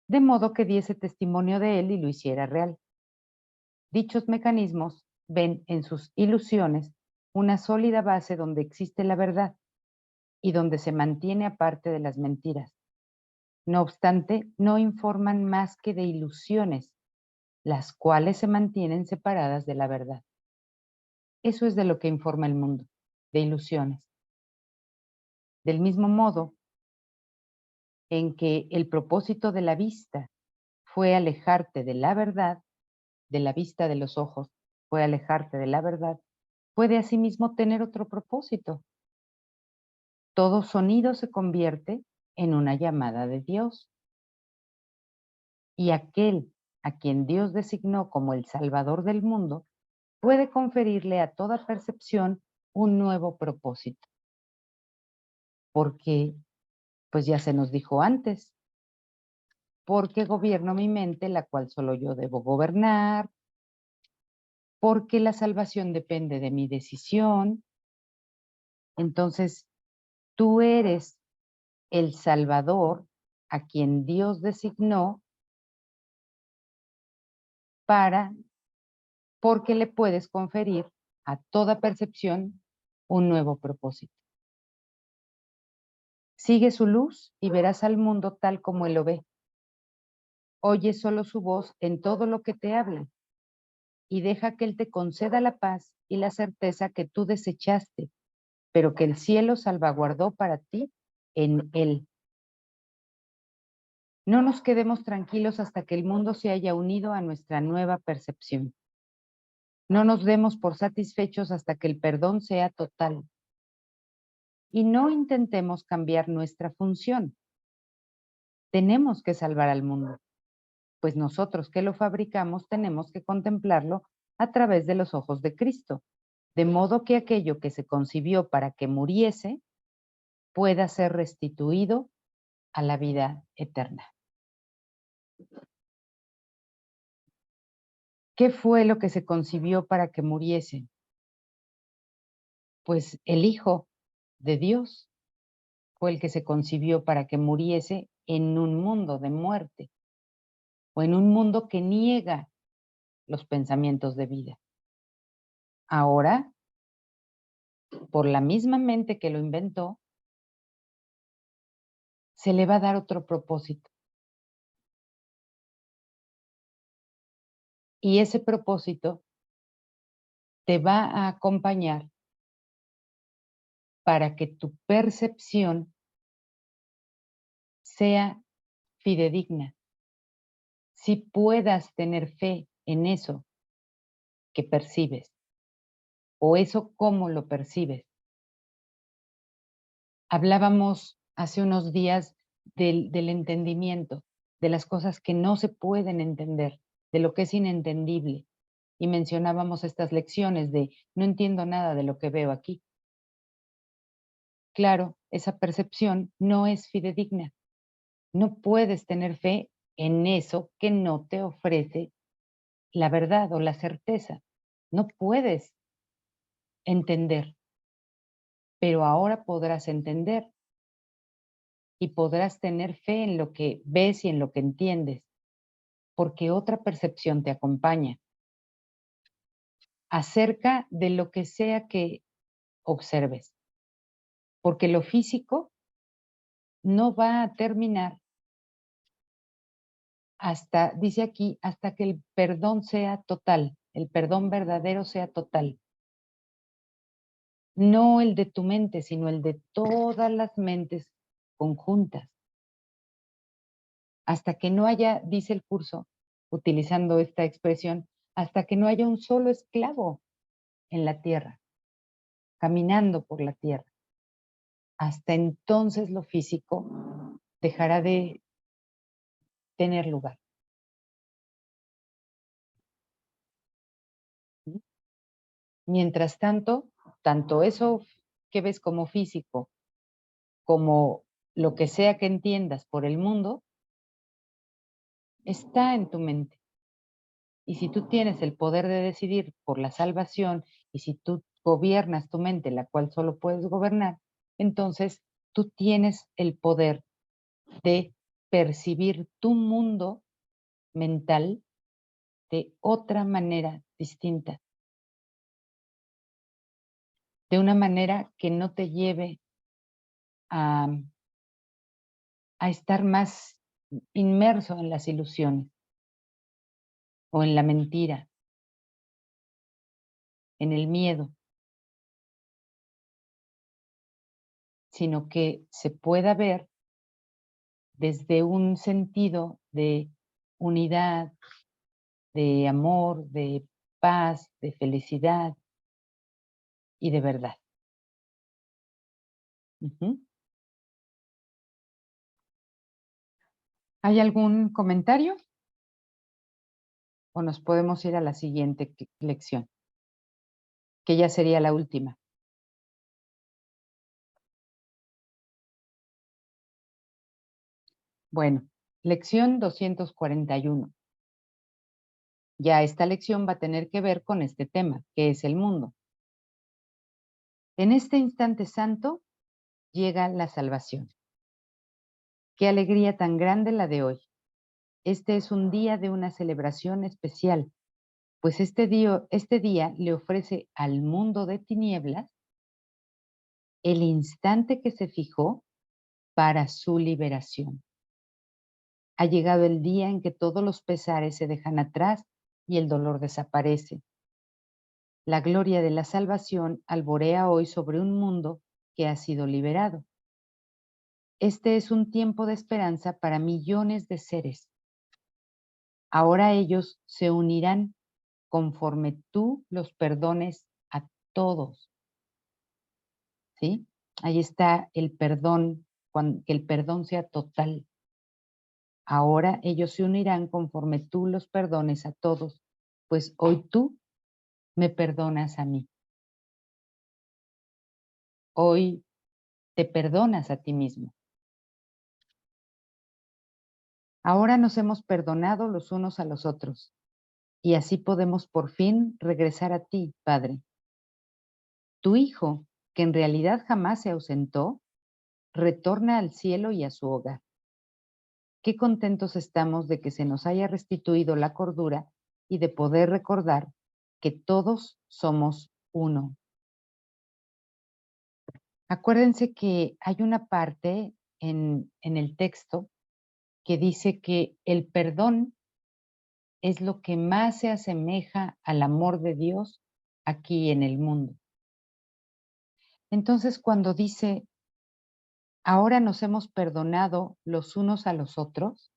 De modo que diese testimonio de él y lo hiciera real. Dichos mecanismos ven en sus ilusiones una sólida base donde existe la verdad y donde se mantiene aparte de las mentiras. No obstante, no informan más que de ilusiones, las cuales se mantienen separadas de la verdad. Eso es de lo que informa el mundo, de ilusiones. Del mismo modo en que el propósito de la vista fue alejarte de la verdad, de la vista de los ojos, fue alejarte de la verdad, puede asimismo tener otro propósito. Todo sonido se convierte en una llamada de Dios. Y aquel a quien Dios designó como el Salvador del mundo puede conferirle a toda percepción un nuevo propósito. Porque, pues ya se nos dijo antes, porque gobierno mi mente, la cual solo yo debo gobernar, porque la salvación depende de mi decisión. Entonces, tú eres el Salvador a quien Dios designó porque le puedes conferir a toda percepción un nuevo propósito. Sigue su luz y verás al mundo tal como él lo ve. Oye solo su voz en todo lo que te habla y deja que él te conceda la paz y la certeza que tú desechaste, pero que el cielo salvaguardó para ti en él. No nos quedemos tranquilos hasta que el mundo se haya unido a nuestra nueva percepción. No nos demos por satisfechos hasta que el perdón sea total. Y no intentemos cambiar nuestra función. Tenemos que salvar al mundo, pues nosotros que lo fabricamos tenemos que contemplarlo a través de los ojos de Cristo, de modo que aquello que se concibió para que muriese pueda ser restituido a la vida eterna. ¿Qué fue lo que se concibió para que muriese? Pues el Hijo de Dios fue el que se concibió para que muriese en un mundo de muerte o en un mundo que niega los pensamientos de vida. Ahora, por la misma mente que lo inventó, se le va a dar otro propósito. Y ese propósito te va a acompañar para que tu percepción sea fidedigna, si puedas tener fe en eso que percibes. o eso cómo lo percibes. Hablábamos hace unos días del entendimiento, de las cosas que no se pueden entender, de lo que es inentendible. Y mencionábamos estas lecciones de no entiendo nada de lo que veo aquí. Claro, esa percepción no es fidedigna. No puedes tener fe en eso que no te ofrece la verdad o la certeza. No puedes entender, pero ahora podrás entender y podrás tener fe en lo que ves y en lo que entiendes, porque otra percepción te acompaña acerca de lo que sea que observes, porque lo físico no va a terminar hasta, dice aquí, hasta que el perdón sea total, el perdón verdadero sea total. No el de tu mente, sino el de todas las mentes conjuntas. Hasta que no haya, dice el curso, utilizando esta expresión, hasta que no haya un solo esclavo en la tierra, caminando por la tierra. Hasta entonces lo físico dejará de tener lugar. Mientras tanto, tanto eso que ves como físico, como lo que sea que entiendas por el mundo, está en tu mente. Y si tú tienes el poder de decidir por la salvación, y si tú gobiernas tu mente, la cual solo puedes gobernar, entonces tú tienes el poder de percibir tu mundo mental de otra manera distinta, de una manera que no te lleve a, a estar más inmerso en las ilusiones o en la mentira, en el miedo, sino que se pueda ver desde un sentido de unidad, de amor, de paz, de felicidad y de verdad. Ujú. ¿Hay algún comentario? ¿O nos podemos ir a la siguiente lección? Que ya sería la última. Bueno, lección 241. Ya esta lección va a tener que ver con este tema, que es el mundo. En este instante santo llega la salvación. Qué alegría tan grande la de hoy. Este es un día de una celebración especial, pues este día le ofrece al mundo de tinieblas el instante que se fijó para su liberación. Ha llegado el día en que todos los pesares se dejan atrás y el dolor desaparece. La gloria de la salvación alborea hoy sobre un mundo que ha sido liberado. Este es un tiempo de esperanza para millones de seres. Ahora ellos se unirán conforme tú los perdones a todos. ¿Sí? Ahí está el perdón, que el perdón sea total. Ahora ellos se unirán conforme tú los perdones a todos, pues hoy tú me perdonas a mí. Hoy te perdonas a ti mismo. Ahora nos hemos perdonado los unos a los otros y así podemos por fin regresar a ti, Padre. Tu Hijo, que en realidad jamás se ausentó, retorna al cielo y a su hogar. Qué contentos estamos de que se nos haya restituido la cordura y de poder recordar que todos somos uno. Acuérdense que hay una parte en el texto que dice que el perdón es lo que más se asemeja al amor de Dios aquí en el mundo. Entonces, cuando dice, ahora nos hemos perdonado los unos a los otros,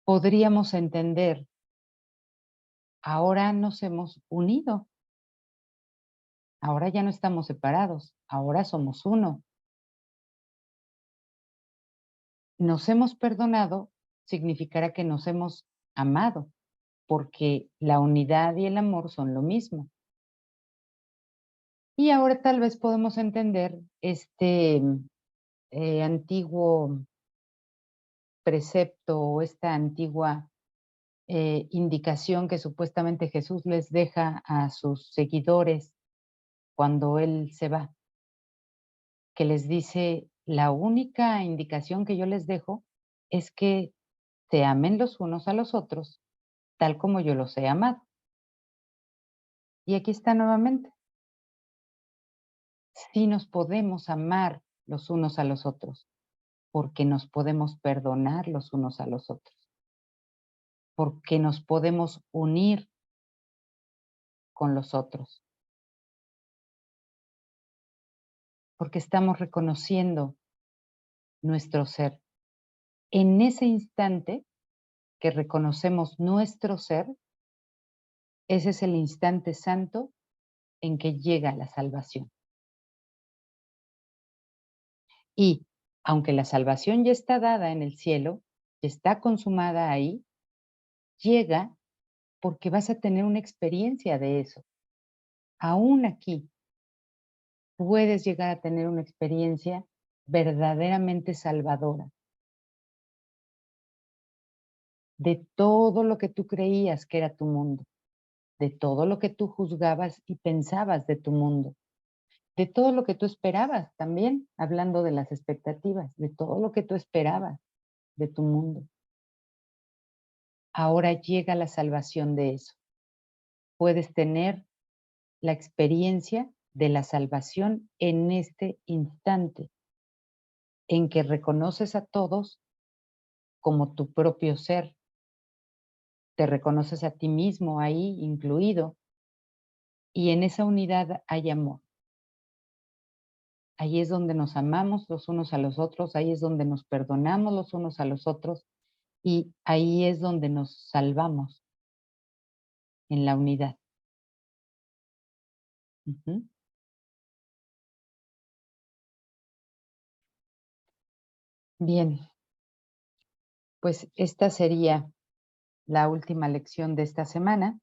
podríamos entender ahora nos hemos unido. Ahora ya no estamos separados, ahora somos uno. Nos hemos perdonado significará que nos hemos amado, porque la unidad y el amor son lo mismo. Y ahora tal vez podemos entender este antiguo precepto o esta antigua indicación que supuestamente Jesús les deja a sus seguidores cuando Él se va, que les dice, la única indicación que yo les dejo es que se amen los unos a los otros, tal como yo los he amado. Y aquí está nuevamente. Sí nos podemos amar los unos a los otros, porque nos podemos perdonar los unos a los otros, porque nos podemos unir con los otros, porque estamos reconociendo nuestro ser. En ese instante que reconocemos nuestro ser, ese es el instante santo en que llega la salvación. Y aunque la salvación ya está dada en el cielo, está consumada ahí, llega porque vas a tener una experiencia de eso. Aún aquí puedes llegar a tener una experiencia verdaderamente salvadora de todo lo que tú creías que era tu mundo, de todo lo que tú juzgabas y pensabas de tu mundo, de todo lo que tú esperabas también, hablando de las expectativas, de todo lo que tú esperabas de tu mundo. Ahora llega la salvación de eso. Puedes tener la experiencia de la salvación en este instante, en que reconoces a todos como tu propio ser. Te reconoces a ti mismo ahí incluido, y en esa unidad hay amor. Ahí es donde nos amamos los unos a los otros, ahí es donde nos perdonamos los unos a los otros, y ahí es donde nos salvamos, en la unidad. Ujú. Bien, pues esta sería la última lección de esta semana.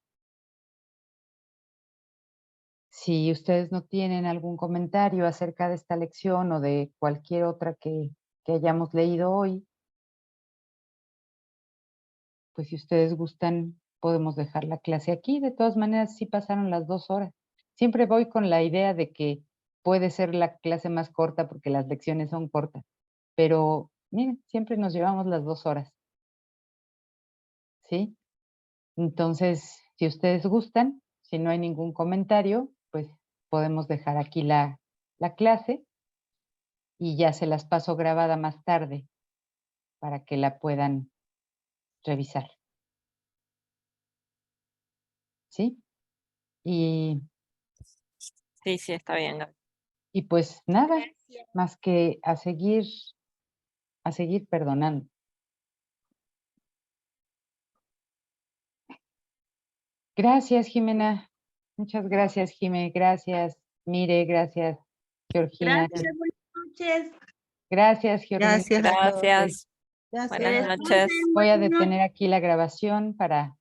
Si ustedes no tienen algún comentario acerca de esta lección o de cualquier otra que hayamos leído hoy, pues si ustedes gustan, podemos dejar la clase aquí. De todas maneras, sí pasaron las 2 horas. Siempre voy con la idea de que puede ser la clase más corta porque las lecciones son cortas, pero miren, siempre nos llevamos las 2 horas, ¿sí? Entonces, si ustedes gustan, si no hay ningún comentario, pues podemos dejar aquí la clase y ya se las paso grabada más tarde para que la puedan revisar, ¿sí? Y Sí, está bien, Gaby. pues nada, Gracias. más que a seguir perdonando. Gracias, Jimena. Muchas gracias, Jime. Gracias, Mire. Gracias, Georgina. Gracias, buenas noches. Gracias, Georgina. Gracias a todos. Gracias. Gracias. Buenas noches. Voy a detener aquí la grabación para